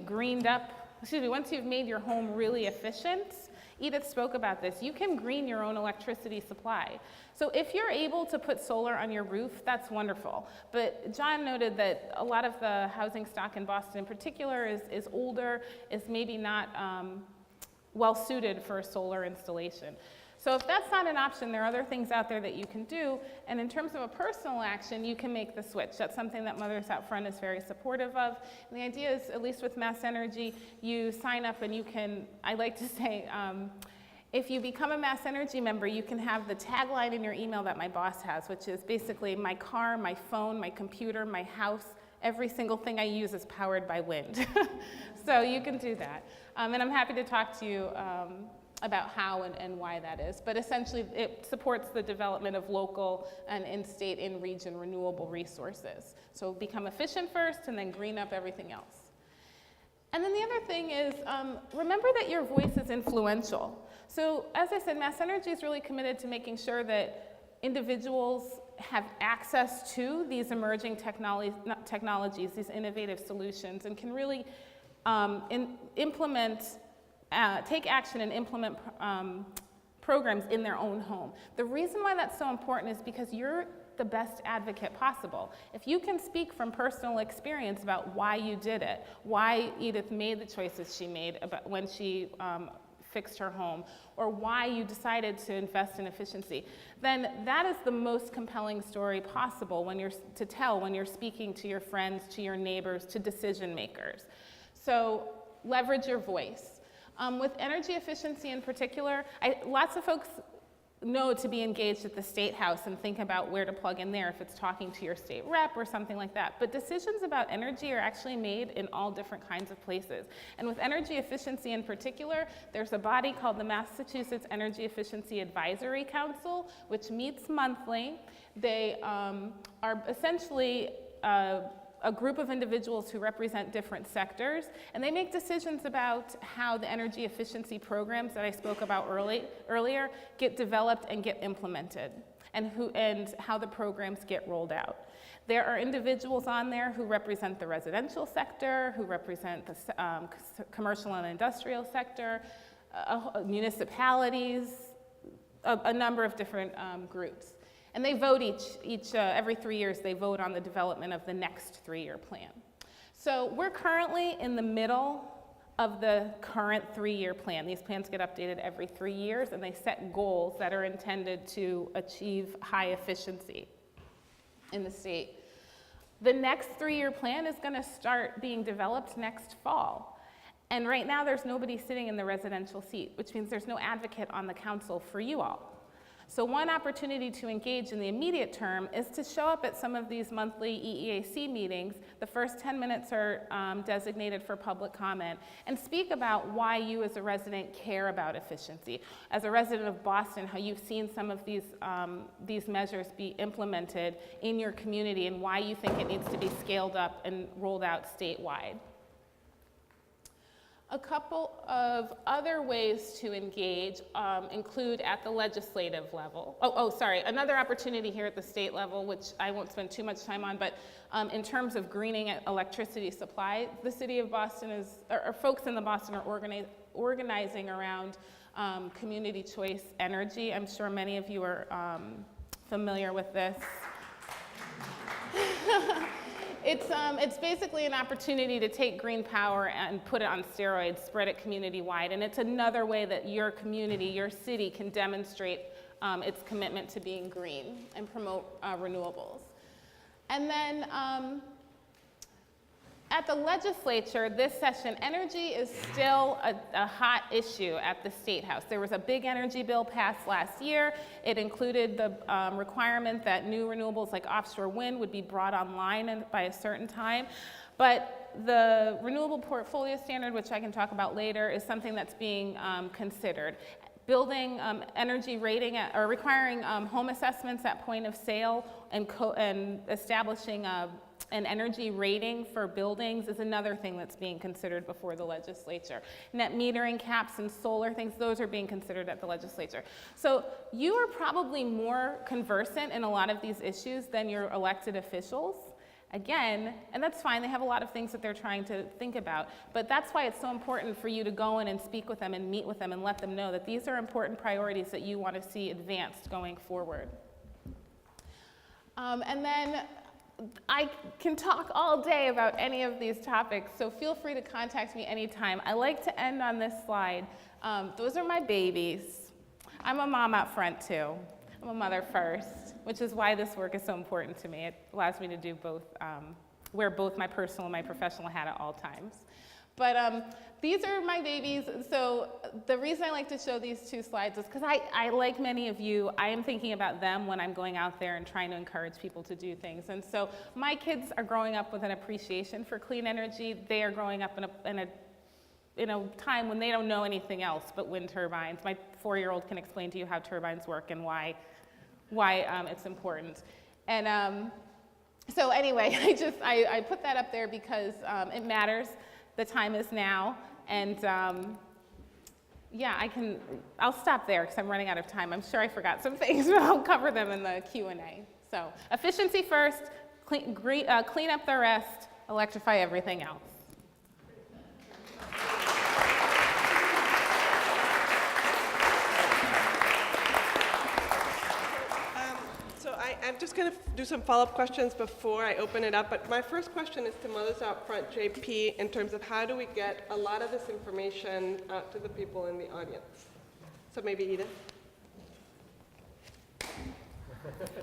made your home really efficient, Edith spoke about this, you can green your own electricity supply. So if you're able to put solar on your roof, that's wonderful. But John noted that a lot of the housing stock in Boston in particular is older, is maybe not well suited for a solar installation. So if that's not an option, there are other things out there that you can do. And in terms of a personal action, you can make the switch. That's something that Mothers Out Front is very supportive of. And the idea is, at least with Mass Energy, you sign up and you can, I like to say, if you become a Mass Energy member, you can have the tagline in your email that my boss has, which is basically my car, my phone, my computer, my house, every single thing I use is powered by wind. So you can do that. And I'm happy to talk to you about how and why that is. But essentially, it supports the development of local and in-state, in-region renewable resources. So become efficient first and then green up everything else. And then the other thing is, remember that your voice is influential. So as I said, Mass Energy is really committed to making sure that individuals have access to these emerging technologies, these innovative solutions, and can really take action and implement programs in their own home. The reason why that's so important is because you're the best advocate possible. If you can speak from personal experience about why you did it, why Edith made the choices she made about when she fixed her home, or why you decided to invest in efficiency, then that is the most compelling story possible to tell when you're speaking to your friends, to your neighbors, to decision makers. So leverage your voice. With energy efficiency in particular, lots of folks know to be engaged at the State House and think about where to plug in there if it's talking to your state rep or something like that. But decisions about energy are actually made in all different kinds of places. And with energy efficiency in particular, there's a body called the Massachusetts Energy Efficiency Advisory Council, which meets monthly. They are essentially a group of individuals who represent different sectors, and they make decisions about how the energy efficiency programs that I spoke about earlier get developed and get implemented, and how the programs get rolled out. There are individuals on there who represent the residential sector, who represent the commercial and industrial sector, municipalities, a number of different groups. And they vote every 3 years, they vote on the development of the next 3-year plan. So we're currently in the middle of the current 3-year plan. These plans get updated every 3 years, and they set goals that are intended to achieve high efficiency in the state. The next 3-year plan is going to start being developed next fall. And right now, there's nobody sitting in the residential seat, which means there's no advocate on the council for you all. So one opportunity to engage in the immediate term is to show up at some of these monthly EEAC meetings. The first 10 minutes are designated for public comment, and speak about why you as a resident care about efficiency. As a resident of Boston, how you've seen some of these measures be implemented in your community and why you think it needs to be scaled up and rolled out statewide. A couple of other ways to engage include at the legislative level. Another opportunity here at the state level, which I won't spend too much time on, but in terms of greening electricity supply, the city of Boston or folks in the Boston are organizing around community choice energy. I'm sure many of you are familiar with this. It's basically an opportunity to take green power and put it on steroids, spread it community-wide, and it's another way that your community, your city can demonstrate its commitment to being green and promote renewables. And then at the legislature, this session, energy is still a hot issue at the State House. There was a big energy bill passed last year. It included the requirement that new renewables like offshore wind would be brought online by a certain time. But the renewable portfolio standard, which I can talk about later, is something that's being considered. Building energy rating or requiring home assessments at point of sale and establishing an energy rating for buildings is another thing that's being considered before the legislature. Net metering caps and solar things, those are being considered at the legislature. So you are probably more conversant in a lot of these issues than your elected officials. Again, and that's fine, they have a lot of things that they're trying to think about, but that's why it's so important for you to go in and speak with them and meet with them and let them know that these are important priorities that you want to see advanced going forward. And then I can talk all day about any of these topics, so feel free to contact me anytime. I like to end on this slide. Those are my babies. I'm a mom out front too. I'm a mother first, which is why this work is so important to me. It allows me to do both, wear both my personal and my professional hat at all times. But these are my babies. So the reason I like to show these two slides is because I, like many of you, I am thinking about them when I'm going out there and trying to encourage people to do things. And so my kids are growing up with an appreciation for clean energy. They are growing up in a time when they don't know anything else but wind turbines. My 4-year-old can explain to you how turbines work and why it's important. And so anyway, I put that up there because it matters. The time is now, and yeah, I'll stop there because I'm running out of time. I'm sure I forgot some things, but I'll cover them in the Q&A. So efficiency first, clean up the rest, electrify everything else. So I'm I'm just going to do some follow-up questions before I open it up, but my first question is to Mothers Out Front, JP, in terms of how do we get a lot of this information out to the people in the audience? So maybe Edith?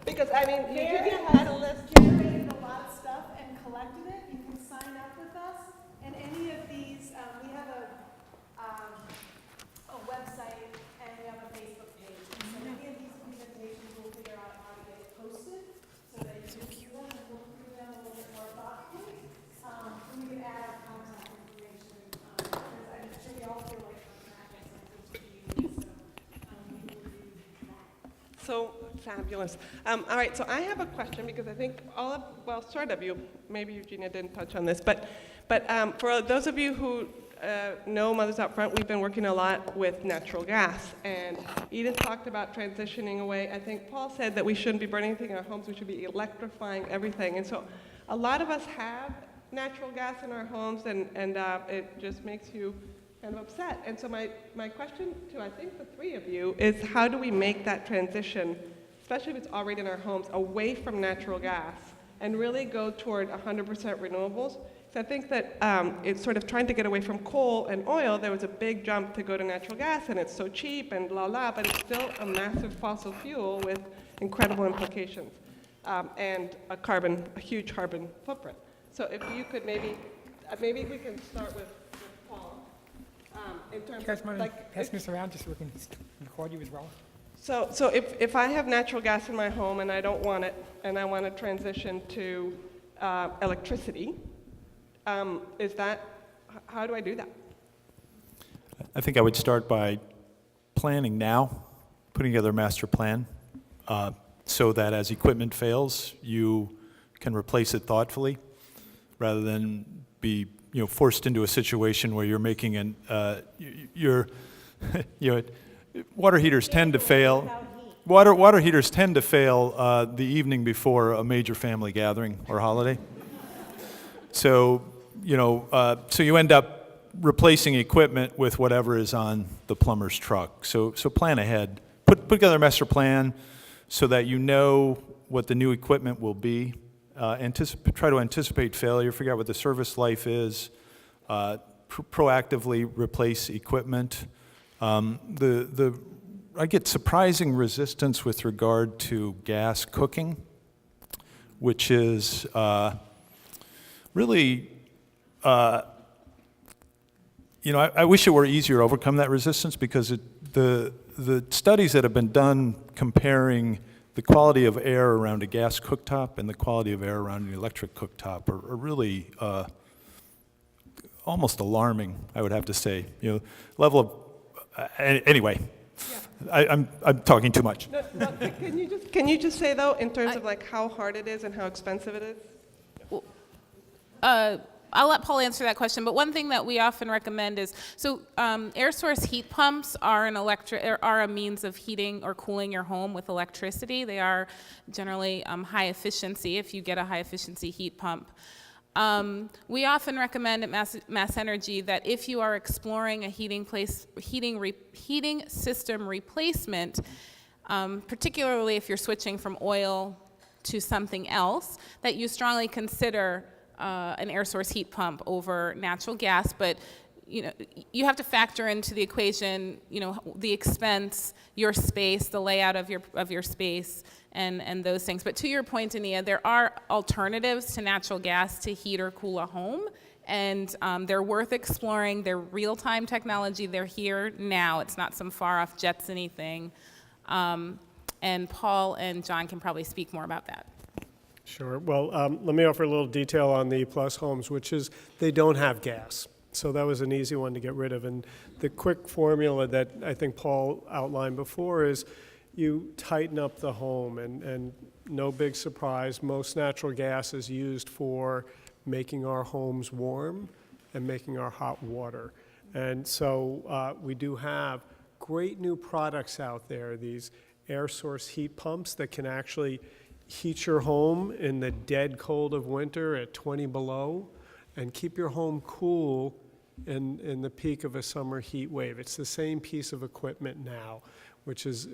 Because, I mean, Eugenia had a list. Generated a lot of stuff and collected it. You can sign up with us. And any of these, we have a website and we have a Facebook page. And so any of these presentations, we'll figure out how to get it posted so that you can see them and look through them a little bit more thoughtfully. And we can add our contact information because I'm sure you all feel like contact is something to use. So we will do that. So fabulous. All right, so I have a question because I think sort of you, maybe Eugenia didn't touch on this, but for those of you who know Mothers Out Front, we've been working a lot with natural gas, and Edith talked about transitioning away. I think Paul said that we shouldn't be burning anything in our homes, we should be electrifying everything, and so a lot of us have natural gas in our homes, and it just makes you kind of upset. And so my question to, I think, the three of you is how do we make that transition, especially if it's already in our homes, away from natural gas and really go toward 100% renewables? So I think that it's sort of trying to get away from coal and oil. There was a big jump to go to natural gas, and it's so cheap and but it's still a massive fossil fuel with incredible implications and a huge carbon footprint. So if you could maybe we can start with Paul. In terms of, like, pass this around just so we can record you as well. So if I have natural gas in my home and I don't want it, and I want to transition to electricity, how do I do that? I think I would start by planning now, putting together a master plan, so that as equipment fails, you can replace it thoughtfully, rather than be forced into a situation where you're making water heaters tend to fail. Water heaters tend to fail the evening before a major family gathering or holiday. So you end up replacing equipment with whatever is on the plumber's truck. So plan ahead. Put together a master plan so that you know what the new equipment will be. Try to anticipate failure, figure out what the service life is, proactively replace equipment. I get surprising resistance with regard to gas cooking, which is really, I wish it were easier to overcome that resistance, because the studies that have been done comparing the quality of air around a gas cooktop and the quality of air around an electric cooktop are really almost alarming, I would have to say. Level of anyway. Yeah. I'm talking too much. No, can you just say though, in terms of like how hard it is and how expensive it is? I'll let Paul answer that question, but one thing that we often recommend is, air source heat pumps are a means of heating or cooling your home with electricity. They are generally high efficiency if you get a high efficiency heat pump. We often recommend at Mass Energy that if you are exploring a heating system replacement, particularly if you're switching from oil to something else, that you strongly consider an air source heat pump over natural gas. But you have to factor into the equation, the expense, your space, the layout of your space, and those things. But to your point, Ania, there are alternatives to natural gas to heat or cool a home, and they're worth exploring. They're real-time technology. They're here now. It's not some far-off Jetsony thing. And Paul and John can probably speak more about that. Sure. Well, let me offer a little detail on the Plus homes, which is they don't have gas. So that was an easy one to get rid of. And the quick formula that I think Paul outlined before is you tighten up the home, and no big surprise, most natural gas is used for making our homes warm and making our hot water. And so we do have great new products out there, these air source heat pumps that can actually heat your home in the dead cold of winter at 20 below and keep your home cool in the peak of a summer heat wave. It's the same piece of equipment now, which is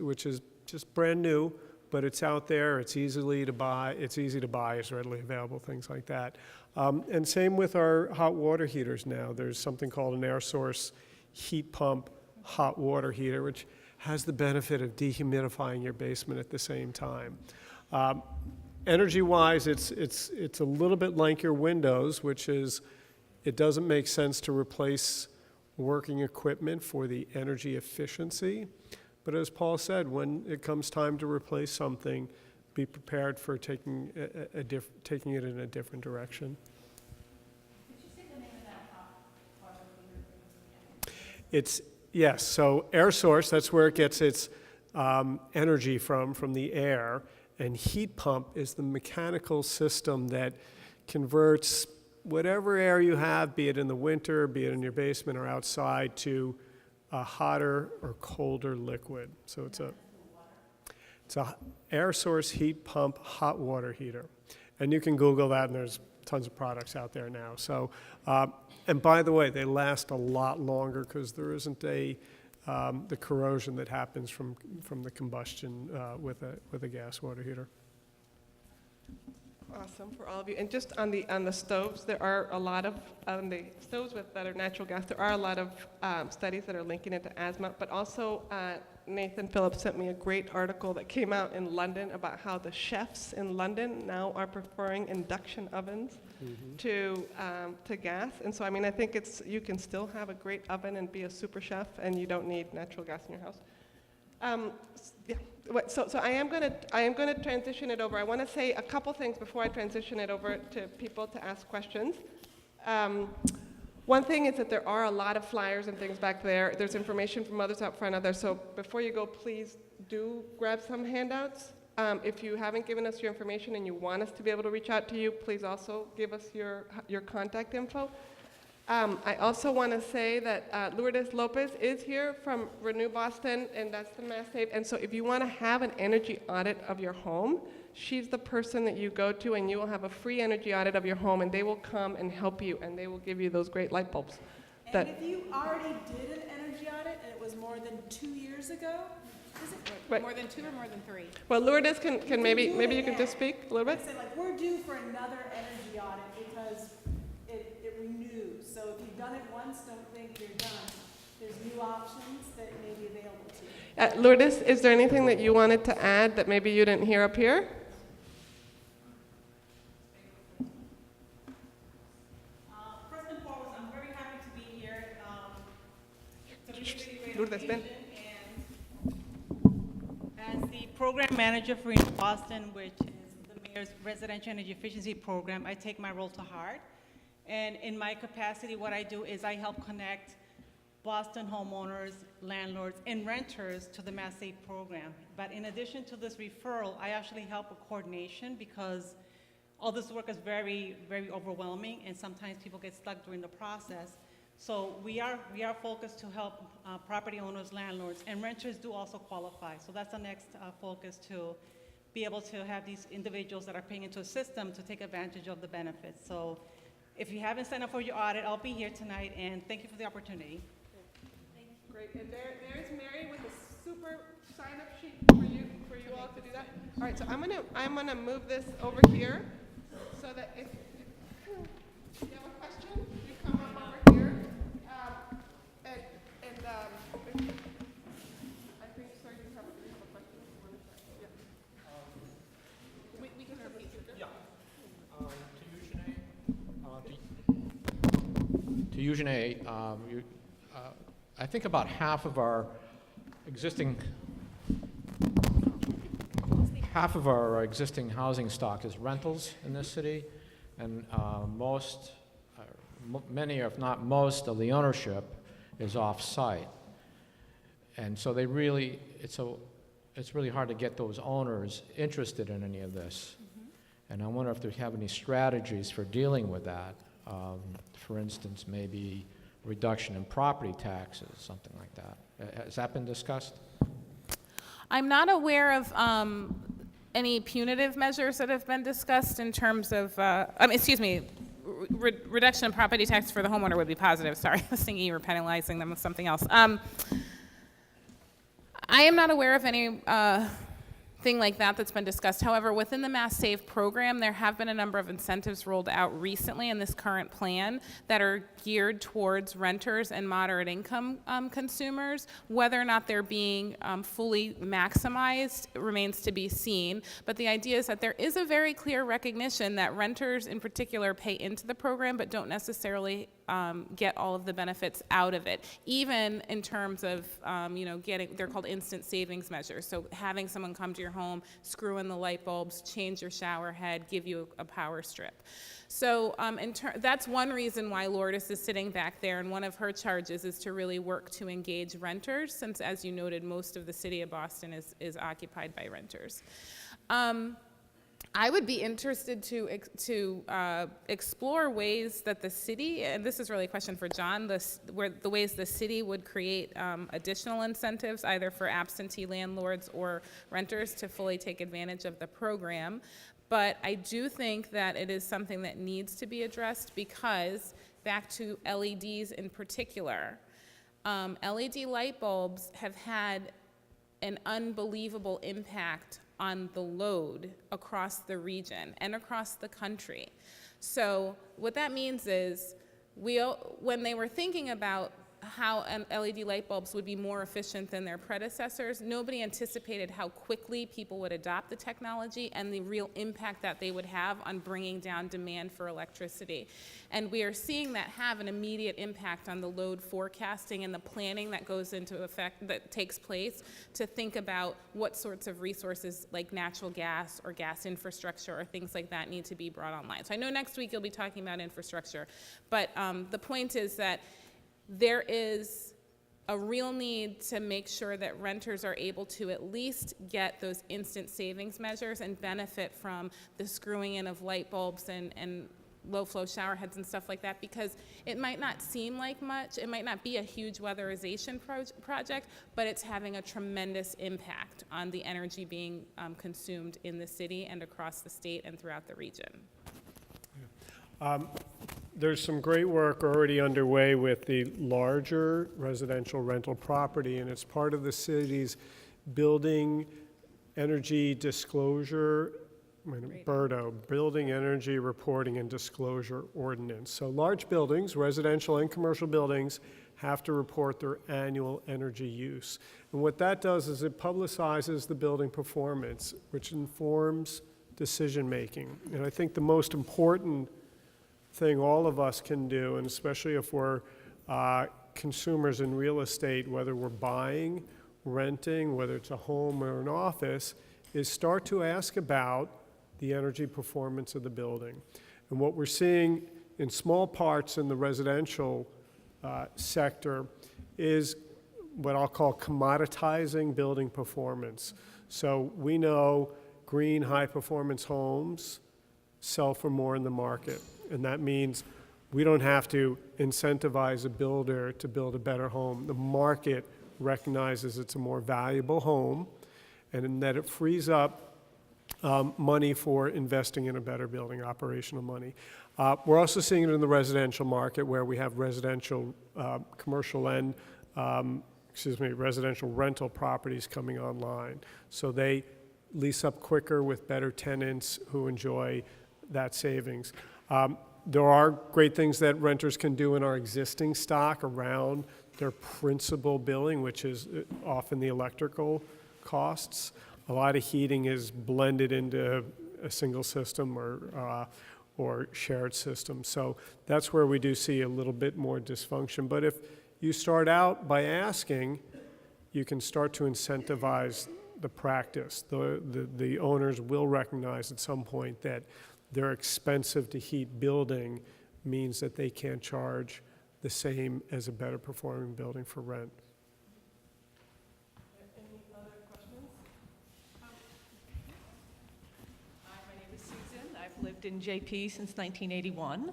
just brand new, but it's out there, it's easy to buy, it's readily available, things like that. And same with our hot water heaters now. There's something called an air source heat pump hot water heater, which has the benefit of dehumidifying your basement at the same time. Energy-wise, it's a little bit like your windows, which is, it doesn't make sense to replace working equipment for the energy efficiency. But as Paul said, when it comes time to replace something, be prepared for taking taking it in a different direction. It's, yes, so air source, that's where it gets its energy from the air. And heat pump is the mechanical system that converts whatever air you have, be it in the winter, be it in your basement or outside, to a hotter or colder liquid. So it's a air source heat pump hot water heater. And you can Google that, and there's tons of products out there now. So, and by the way, they last a lot longer because there isn't the corrosion that happens from the combustion with a gas water heater. Awesome for all of you. And just on the stoves, there are a lot of, on the stoves that are natural gas, there are a lot of studies that are linking it to asthma, but also Nathan Phillips sent me a great article that came out in London about how the chefs in London now are preferring induction ovens to gas. And so, I mean, I think you can still have a great oven and be a super chef, and you don't need natural gas in your house. Yeah. So I am gonna transition it over. I want to say a couple things before I transition it over to people to ask questions. One thing is that there are a lot of flyers and things back there. There's information from others out front of there. So before you go, please do grab some handouts. If you haven't given us your information and you want us to be able to reach out to you, please also give us your contact info. I also want to say that Lourdes Lopez is here from Renew Boston, and that's the Mass Save. And so if you want to have an energy audit of your home, she's the person that you go to, and you will have a free energy audit of your home, and they will come and help you, and they will give you those great light bulbs. And if you already did an energy audit and it was more than 2 years ago, is it? Right. More than 2 or more than 3? Well, Lourdes can maybe you can just speak a little bit. I say, like, we're due for another energy audit because it renews. So if you've done it once, don't think you're done. There's new options that may be available to you. Lourdes, is there anything that you wanted to add that maybe you didn't hear up here? First and foremost, I'm very happy to be here. It's a really great Lourdes, occasion, ven. and as the program manager for Renew Boston, which is the mayor's residential energy efficiency program, I take my role to heart. And in my capacity, what I do is I help connect Boston homeowners, landlords, and renters to the Mass Save program. But in addition to this referral, I actually help with coordination because all this work is very, very overwhelming, and sometimes people get stuck during the process. So we are focused to help property owners, landlords, and renters do also qualify. So that's the next focus, to be able to have these individuals that are paying into a system to take advantage of the benefits. So if you haven't signed up for your audit, I'll be here tonight, and thank you for the opportunity. Great, and there's Mary with a super sign-up sheet for you all to do that. All right, so I'm gonna move this over here so that if you have a question, you come up over here. I think, sir, you have a question. Yeah. We can repeat it. Yeah. To you, Janae, I think about half of our existing housing stock is rentals in this city, and many, if not most, of the ownership is off-site, and so it's really hard to get those owners interested in any of this. And I wonder if they have any strategies for dealing with that. For instance, maybe reduction in property taxes, something like that. Has that been discussed? I'm not aware of any punitive measures that have been discussed in terms of, reduction in property tax for the homeowner would be positive. Sorry, I was thinking you were penalizing them with something else. I am not aware of any thing like that that's been discussed. However, within the Mass Save program, there have been a number of incentives rolled out recently in this current plan that are geared towards renters and moderate income consumers. Whether or not they're being fully maximized remains to be seen, but the idea is that there is a very clear recognition that renters in particular pay into the program but don't necessarily get all of the benefits out of it, even in terms of, they're called instant savings measures. So having someone come to your home, screw in the light bulbs, change your shower head, give you a power strip. So that's one reason why Lourdes is sitting back there, and one of her charges is to really work to engage renters, since, as you noted, most of the city of Boston is occupied by renters. I would be interested to explore ways that the city, and this is really a question for John, the ways the city would create additional incentives, either for absentee landlords or renters, to fully take advantage of the program. But I do think that it is something that needs to be addressed because, back to LEDs in particular, LED light bulbs have had an unbelievable impact on the load across the region and across the country. So what that means is, when they were thinking about how LED light bulbs would be more efficient than their predecessors, nobody anticipated how quickly people would adopt the technology and the real impact that they would have on bringing down demand for electricity. And we are seeing that have an immediate impact on the load forecasting and the planning that goes into effect, that takes place, to think about what sorts of resources like natural gas or gas infrastructure or things like that need to be brought online. So I know next week you'll be talking about infrastructure, but the point is that there is a real need to make sure that renters are able to at least get those instant savings measures and benefit from the screwing in of light bulbs and low-flow shower heads and stuff like that, because it might not seem like much, it might not be a huge weatherization project, but it's having a tremendous impact on the energy being consumed in the city and across the state and throughout the region. There's some great work already underway with the larger residential rental property, and it's part of the city's building energy disclosure, BERDO, Building Energy Reporting and Disclosure Ordinance. So large buildings, residential and commercial buildings, have to report their annual energy use. And what that does is it publicizes the building performance, which informs decision-making. And I think the most important thing all of us can do, and especially if we're consumers in real estate, whether we're buying, renting, whether it's a home or an office, is start to ask about the energy performance of the building. And what we're seeing in small parts in the residential sector is what I'll call commoditizing building performance. So we know green, high-performance homes sell for more in the market. And that means we don't have to incentivize a builder to build a better home. The market recognizes it's a more valuable home, and in that it frees up money for investing in a better building, operational money. We're also seeing it in the residential market, where we have residential, commercial and, residential rental properties coming online. So they lease up quicker with better tenants who enjoy that savings. There are great things that renters can do in our existing stock around their principal billing, which is often the electrical costs. A lot of heating is blended into a single system or shared system. So that's where we do see a little bit more dysfunction. But if you start out by asking, you can start to incentivize the practice. The owners will recognize at some point that their expensive to heat building means that they can't charge the same as a better performing building for rent. Any other questions? Hi, my name is Susan. I've lived in JP since 1981.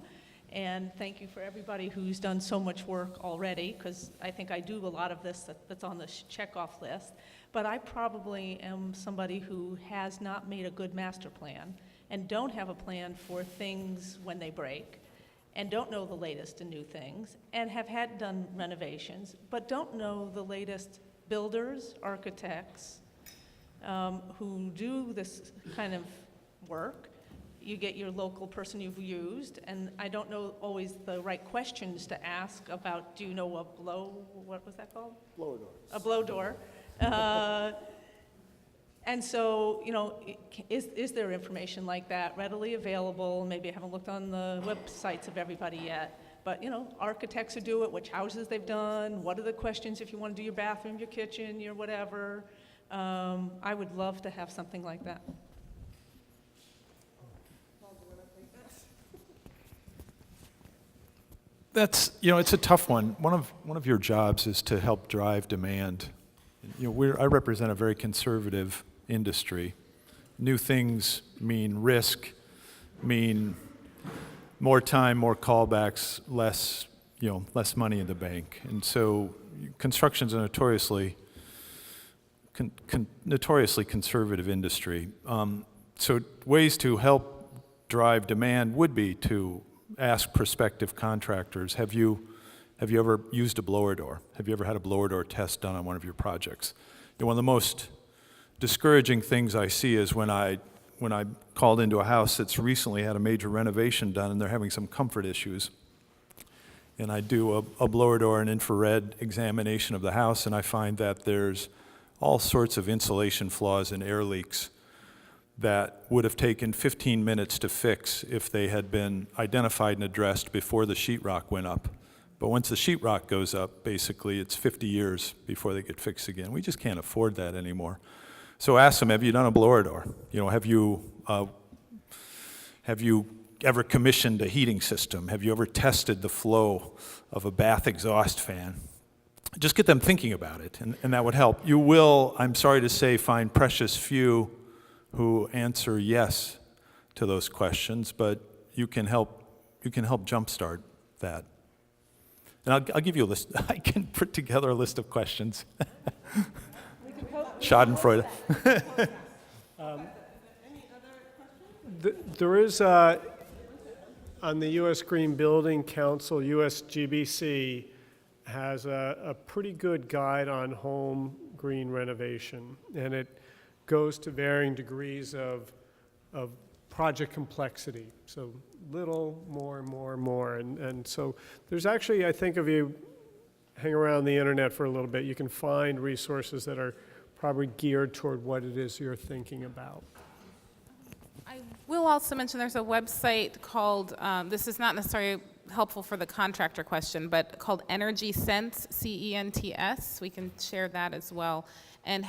And thank you for everybody who's done so much work already, because I think I do a lot of this that's on the checkoff list. But I probably am somebody who has not made a good master plan and don't have a plan for things when they break, and don't know the latest and new things, and have done renovations, but don't know the latest builders, architects, who do this kind of work. You get your local person you've used, and I don't know always the right questions to ask about, do you know what was that called? Blower door. A blow door. And so, you know, is there information like that readily available? Maybe I haven't looked on the websites of everybody yet. But, you know, architects who do it, which houses they've done, what are the questions if you want to do your bathroom, your kitchen, your whatever. I would love to have something like that. That's, you know, it's a tough one. One of your jobs is to help drive demand. You know, I represent a very conservative industry. New things mean risk, mean more time, more callbacks, less money in the bank. And so construction's a notoriously conservative industry. So ways to help drive demand would be to ask prospective contractors, have you ever used a blower door? Have you ever had a blower door test done on one of your projects? You know, one of the most discouraging things I see is when I called into a house that's recently had a major renovation done and they're having some comfort issues. And I do a blower door and infrared examination of the house, and I find that there's all sorts of insulation flaws and air leaks that would have taken 15 minutes to fix if they had been identified and addressed before the sheetrock went up. But once the sheetrock goes up, basically it's 50 years before they get fixed again. We just can't afford that anymore. So ask them, have you done a blower door? You know, have you ever commissioned a heating system? Have you ever tested the flow of a bath exhaust fan? Just get them thinking about it, and that would help. You will, I'm sorry to say, find precious few who answer yes to those questions, but you can help jumpstart that. And I'll give you a list. I can put together a list of questions. Schadenfreude. There is, on the U.S. Green Building Council, USGBC, has a pretty good guide on home green renovation, and it goes to varying degrees of project complexity. So little, more. And so there's actually, I think, if you hang around the internet for a little bit, you can find resources that are probably geared toward what it is you're thinking about. I will also mention there's a website called, this is not necessarily helpful for the contractor question, but called Energy Sense, CENTS. We can share that as well. And it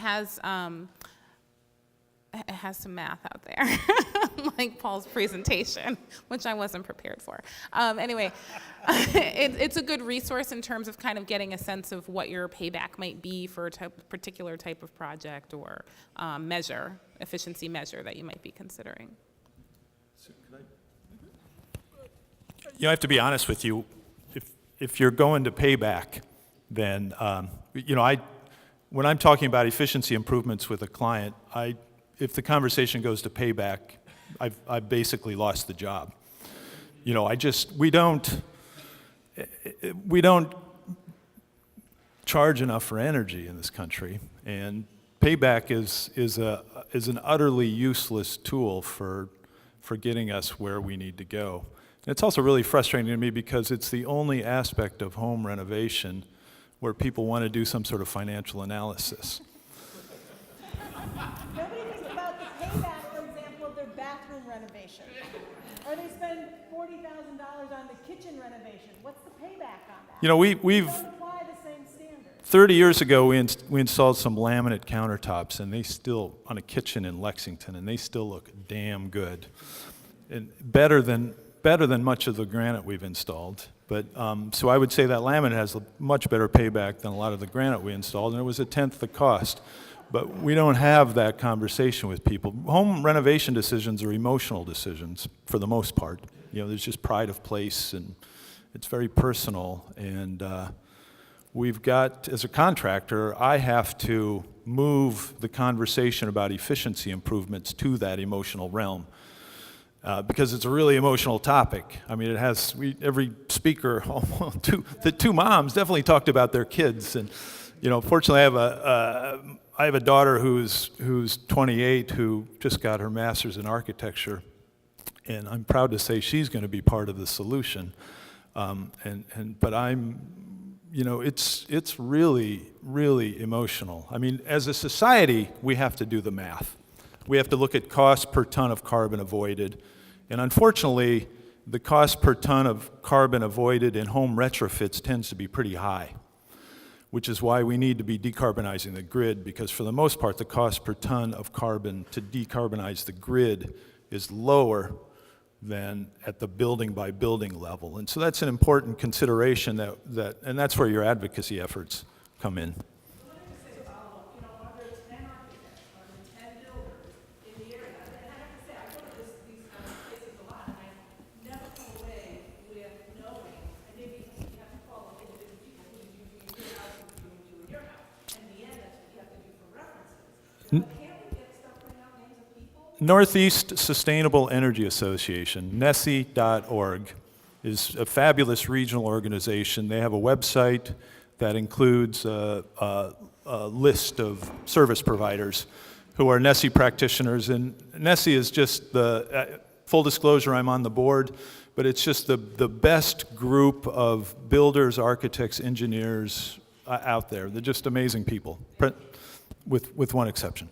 has some math out there, like Paul's presentation, which I wasn't prepared for. Anyway, it's a good resource in terms of kind of getting a sense of what your payback might be for a particular type of project or efficiency measure that you might be considering. So you know, I have to be honest with you. If you're going to payback, then you know, when I'm talking about efficiency improvements with a client, if the conversation goes to payback, I've basically lost the job. You know, we don't charge enough for energy in this country, and payback is an utterly useless tool for getting us where we need to go. And it's also really frustrating to me because it's the only aspect of home renovation where people want to do some sort of financial analysis. Nobody thinks about the payback, for example, of their bathroom renovation. Or they spend $40,000 on the kitchen renovation. What's the payback on that? You know, we've don't apply the same standards. 30 years ago, we installed some laminate countertops, and they still, on a kitchen in Lexington, and they still look damn good. And better than much of the granite we've installed. But, so I would say that laminate has a much better payback than a lot of the granite we installed, and it was a tenth the cost. But we don't have that conversation with people. Home renovation decisions are emotional decisions, for the most part. You know, there's just pride of place, and it's very personal. And we've got, as a contractor, I have to move the conversation about efficiency improvements to that emotional realm. Because it's a really emotional topic. I mean, every speaker, the two moms definitely talked about their kids. And, you know, fortunately I have I have a daughter who's 28 who just got her master's in architecture, and I'm proud to say she's going to be part of the solution. But it's really, really emotional. I mean, as a society, we have to do the math. We have to look at cost per ton of carbon avoided, and unfortunately, the cost per ton of carbon avoided in home retrofits tends to be pretty high, which is why we need to be decarbonizing the grid, because for the most part, the cost per ton of carbon to decarbonize the grid is lower than at the building by building level. And so that's an important consideration and that's where your advocacy efforts come in. Northeast Sustainable Energy Association, NESI.org, is a fabulous regional organization. They have a website that includes a list of service providers who are NESI practitioners. And NESI is just full disclosure, I'm on the board, but it's just the best group of builders, architects, engineers out there. They're just amazing people, with one exception.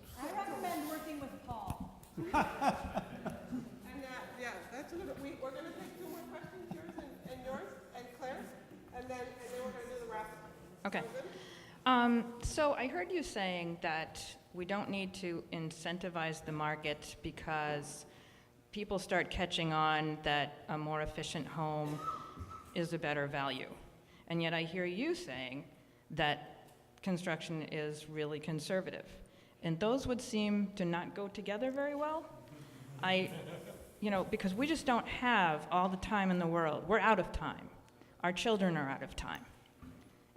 And yeah, that's good. We're going to take 2 more questions, yours and Claire's, and then we're going to do the wrap. Okay. So I heard you saying that we don't need to incentivize the market because people start catching on that a more efficient home is a better value. And yet I hear you saying that construction is really conservative. And those would seem to not go together very well. Because we just don't have all the time in the world. We're out of time. Our children are out of time.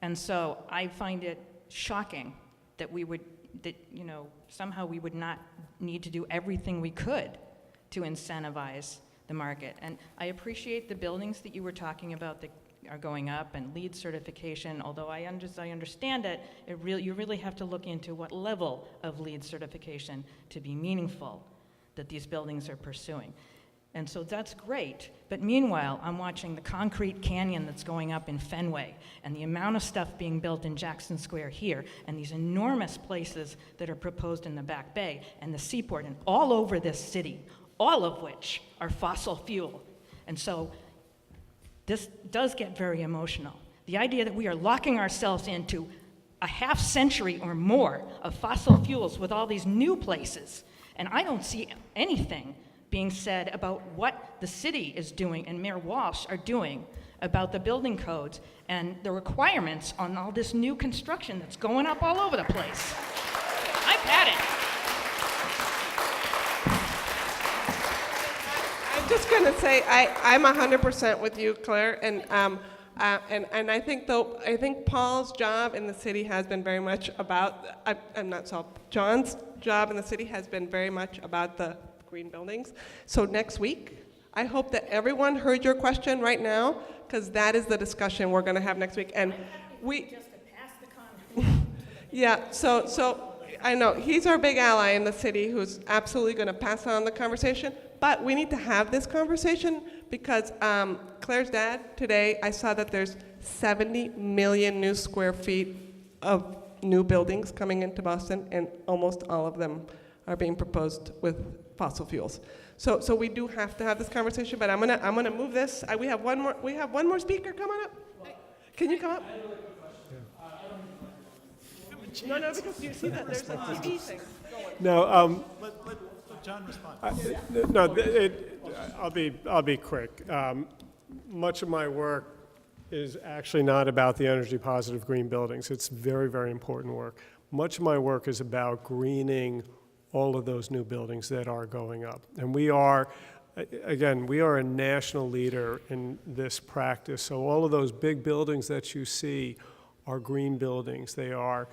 And so I find it shocking that somehow we would not need to do everything we could to incentivize the market. And I appreciate the buildings that you were talking about that are going up and LEED certification, although I understand it, you really have to look into what level of LEED certification to be meaningful that these buildings are pursuing. And so that's great, but meanwhile, I'm watching the concrete canyon that's going up in Fenway, and the amount of stuff being built in Jackson Square here, and these enormous places that are proposed in the Back Bay, and the seaport, and all over this city, all of which are fossil fuel. And so this does get very emotional. The idea that we are locking ourselves into a half century or more of fossil fuels with all these new places, and I don't see anything being said about what the city is doing and Mayor Walsh are doing about the building codes and the requirements on all this new construction that's going up all over the place. I've had it. I'm just going to say I'm 100% with you, Claire, and I think Paul's job in the city has been very much about. John's job in the city has been very much about the green buildings. So next week, I hope that everyone heard your question right now, because that is the discussion we're going to have next week. And yeah. So I know he's our big ally in the city, who's absolutely going to pass on the conversation. But we need to have this conversation because Claire's dad, today, I saw that there's 70 million new square feet of new buildings coming into Boston, and almost all of them are being proposed with fossil fuels. So we do have to have this conversation, but I'm gonna move this. We have one more speaker. Come on up. Can you come up? No, because you see that there's a TV thing going. No, Let John respond. I'll be quick. Much of my work is actually not about the energy positive green buildings. It's very, very important work. Much of my work is about greening all of those new buildings that are going up. And we are a national leader in this practice. So all of those big buildings that you see are green buildings. They are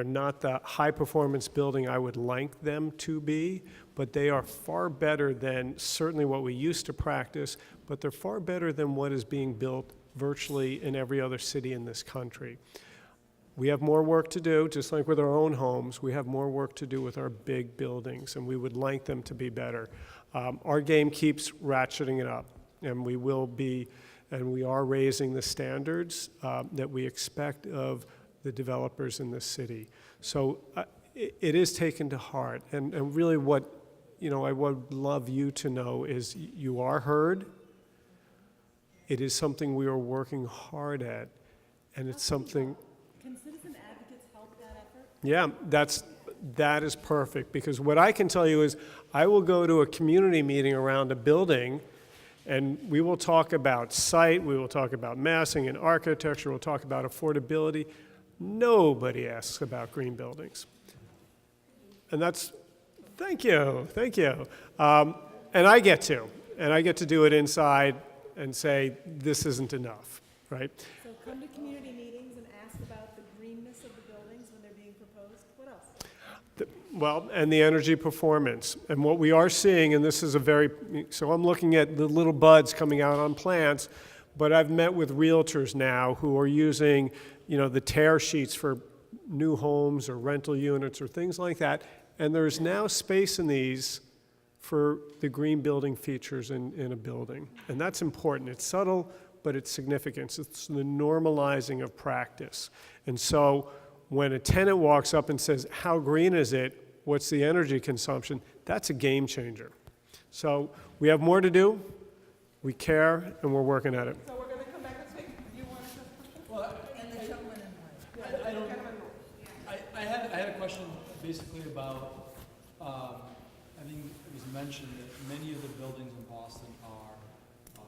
not the high performance building I would like them to be, but they are far better than certainly what we used to practice, but they're far better than what is being built virtually in every other city in this country. We have more work to do, just like with our own homes. We have more work to do with our big buildings, and we would like them to be better. Our game keeps ratcheting it up, and we will be, and we are raising the standards that we expect of the developers in this city. So it is taken to heart, and really what, I would love you to know is you are heard. It is something we are working hard at, and it's something. Can citizen advocates help that effort? Yeah, that is perfect, because what I can tell you is I will go to a community meeting around a building, and we will talk about site, we will talk about massing and architecture, we'll talk about affordability. Nobody asks about green buildings. And that's, thank you. And I get to do it inside and say, this isn't enough, right? So come to community meetings and ask about the greenness of the buildings when they're being proposed. What else? Well, and the energy performance. And what we are seeing, and this is so I'm looking at the little buds coming out on plants, but I've met with realtors now who are using, the tear sheets for new homes or rental units or things like that. And there's now space in these for the green building features in a building. And that's important. It's subtle, but it's significant. It's the normalizing of practice. And so when a tenant walks up and says, how green is it? What's the energy consumption? That's a game changer. So we have more to do. We care, and we're working at it. So we're going to come back this week. Do you want to Well, I had a question basically about, I think it was mentioned that many of the buildings in Boston are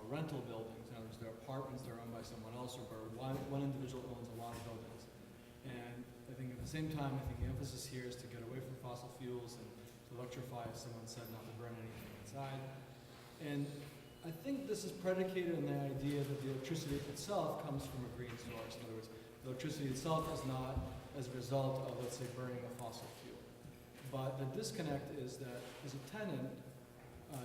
rental buildings. In other words, they're apartments that are owned by someone else, or one individual owns a lot of buildings. And I think at the same time, I think the emphasis here is to get away from fossil fuels and to electrify, as someone said, not to burn anything inside. And I think this is predicated on the idea that the electricity itself comes from a green source. In other words, the electricity itself is not as a result of, let's say, burning a fossil fuel. But the disconnect is that as a tenant,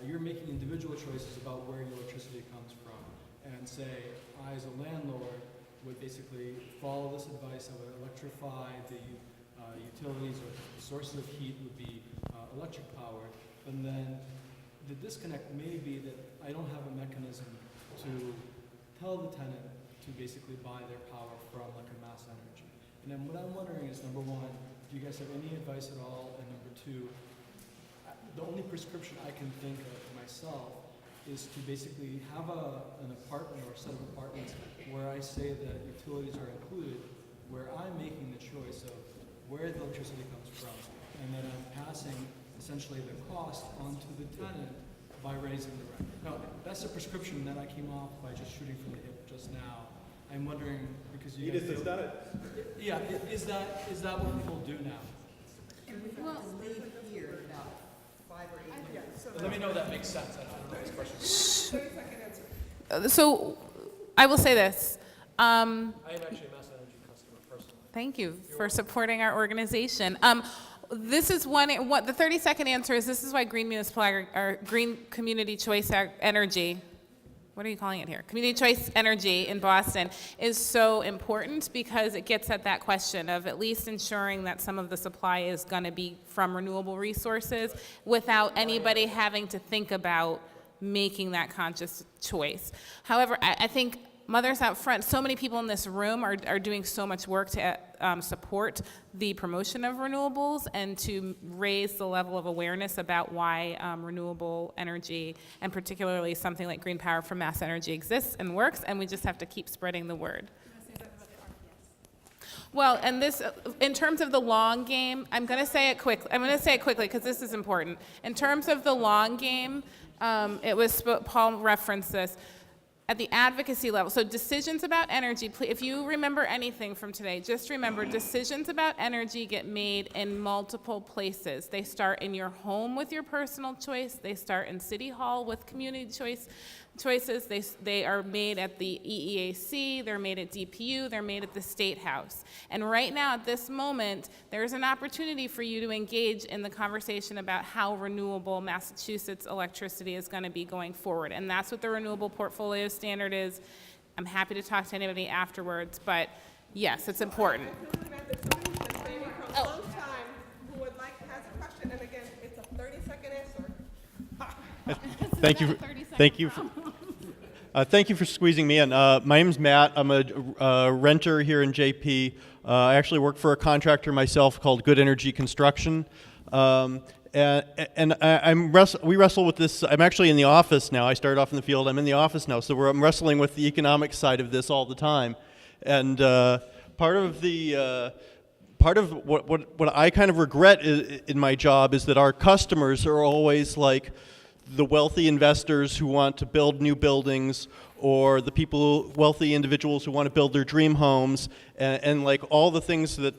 you're making individual choices about where your electricity comes from. And say, I as a landlord would basically follow this advice. I would electrify the utilities, or the sources of heat would be electric powered. And then the disconnect may be that I don't have a mechanism to tell the tenant to basically buy their power from like a mass energy. And then what I'm wondering is, number one, do you guys have any advice at all? And number two, the only prescription I can think of myself is to basically have an apartment or a set of apartments where I say that utilities are included, where I'm making the choice of where the electricity comes from, and then I'm passing essentially the cost onto the tenant by raising the rent. Now, that's a prescription that I came off by just shooting from the hip just now. I'm wondering, because you guys Edith has done it. Yeah, is that what people do now? Well, Let me know if that makes sense. I don't know this question. so I will say this. I am actually a mass energy customer personally. Thank you for supporting our organization. This is the 30-second answer is this is why Green Municipal or Green Community Choice Energy, what are you calling it here? Community Choice Energy in Boston is so important, because it gets at that question of at least ensuring that some of the supply is going to be from renewable resources without anybody having to think about making that conscious choice. However, I think mothers out front, so many people in this room are doing so much work to support the promotion of renewables and to raise the level of awareness about why renewable energy, and particularly something like green power from mass energy, exists and works, and we just have to keep spreading the word. Well, and this, in terms of the long game, I'm going to say it quickly because this is important. In terms of the long game, Paul referenced this. At the advocacy level, so decisions about energy, if you remember anything from today, just remember decisions about energy get made in multiple places. They start in your home with your personal choice. They start in City Hall with community choices. They are made at the EEAC, they're made at DPU, they're made at the State House. And right now, at this moment, there's an opportunity for you to engage in the conversation about how renewable Massachusetts electricity is going to be going forward. And that's what the Renewable Portfolio Standard is. I'm happy to talk to anybody afterwards, but yes, it's important. a long time who would like, has a question, and again, it's a 30-second answer. Thank you. Thank you. Thank you for squeezing me in. My name's Matt. I'm a renter here in JP. I actually work for a contractor myself called Good Energy Construction. We wrestle with this. I'm actually in the office now. I started off in the field. I'm in the office now, so I'm wrestling with the economic side of this all the time. And part of what I kind of regret in my job is that our customers are always like the wealthy investors who want to build new buildings, or the people, wealthy individuals who want to build their dream homes, and like all the things that,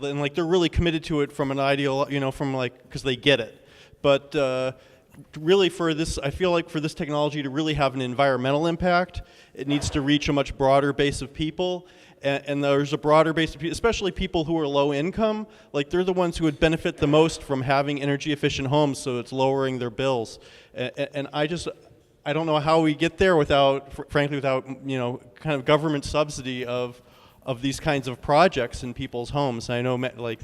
and like they're really committed to it from an ideal, you know, from like, because they get it. But really for this, I feel like for this technology to really have an environmental impact, it needs to reach a much broader base of people. And there's a broader base of people, especially people who are low income, like they're the ones who would benefit the most from having energy efficient homes, so it's lowering their bills. And I don't know how we get there without, frankly, without, you know, kind of government subsidy of these kinds of projects in people's homes. I know like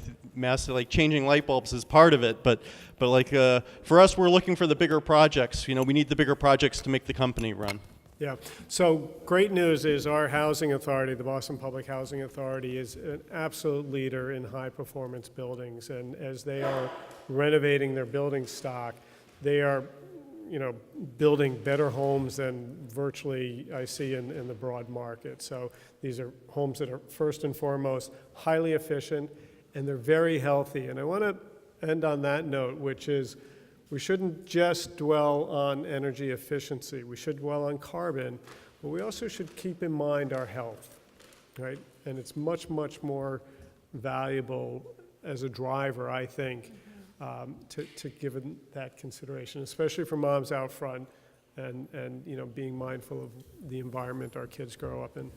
changing light bulbs is part of it, but like for us, we're looking for the bigger projects. You know, we need the bigger projects to make the company run. Yeah, so great news is our housing authority, the Boston Public Housing Authority, is an absolute leader in high-performance buildings, and as they are renovating their building stock, they are, you know, building better homes than virtually I see in the broad market. So these are homes that are first and foremost highly efficient, and they're very healthy. And I want to end on that note, which is, we shouldn't just dwell on energy efficiency. We should dwell on carbon, but we also should keep in mind our health, right? And it's much, much more valuable as a driver, I think, to give it that consideration, especially for moms out front and you know, being mindful of the environment our kids grow up in.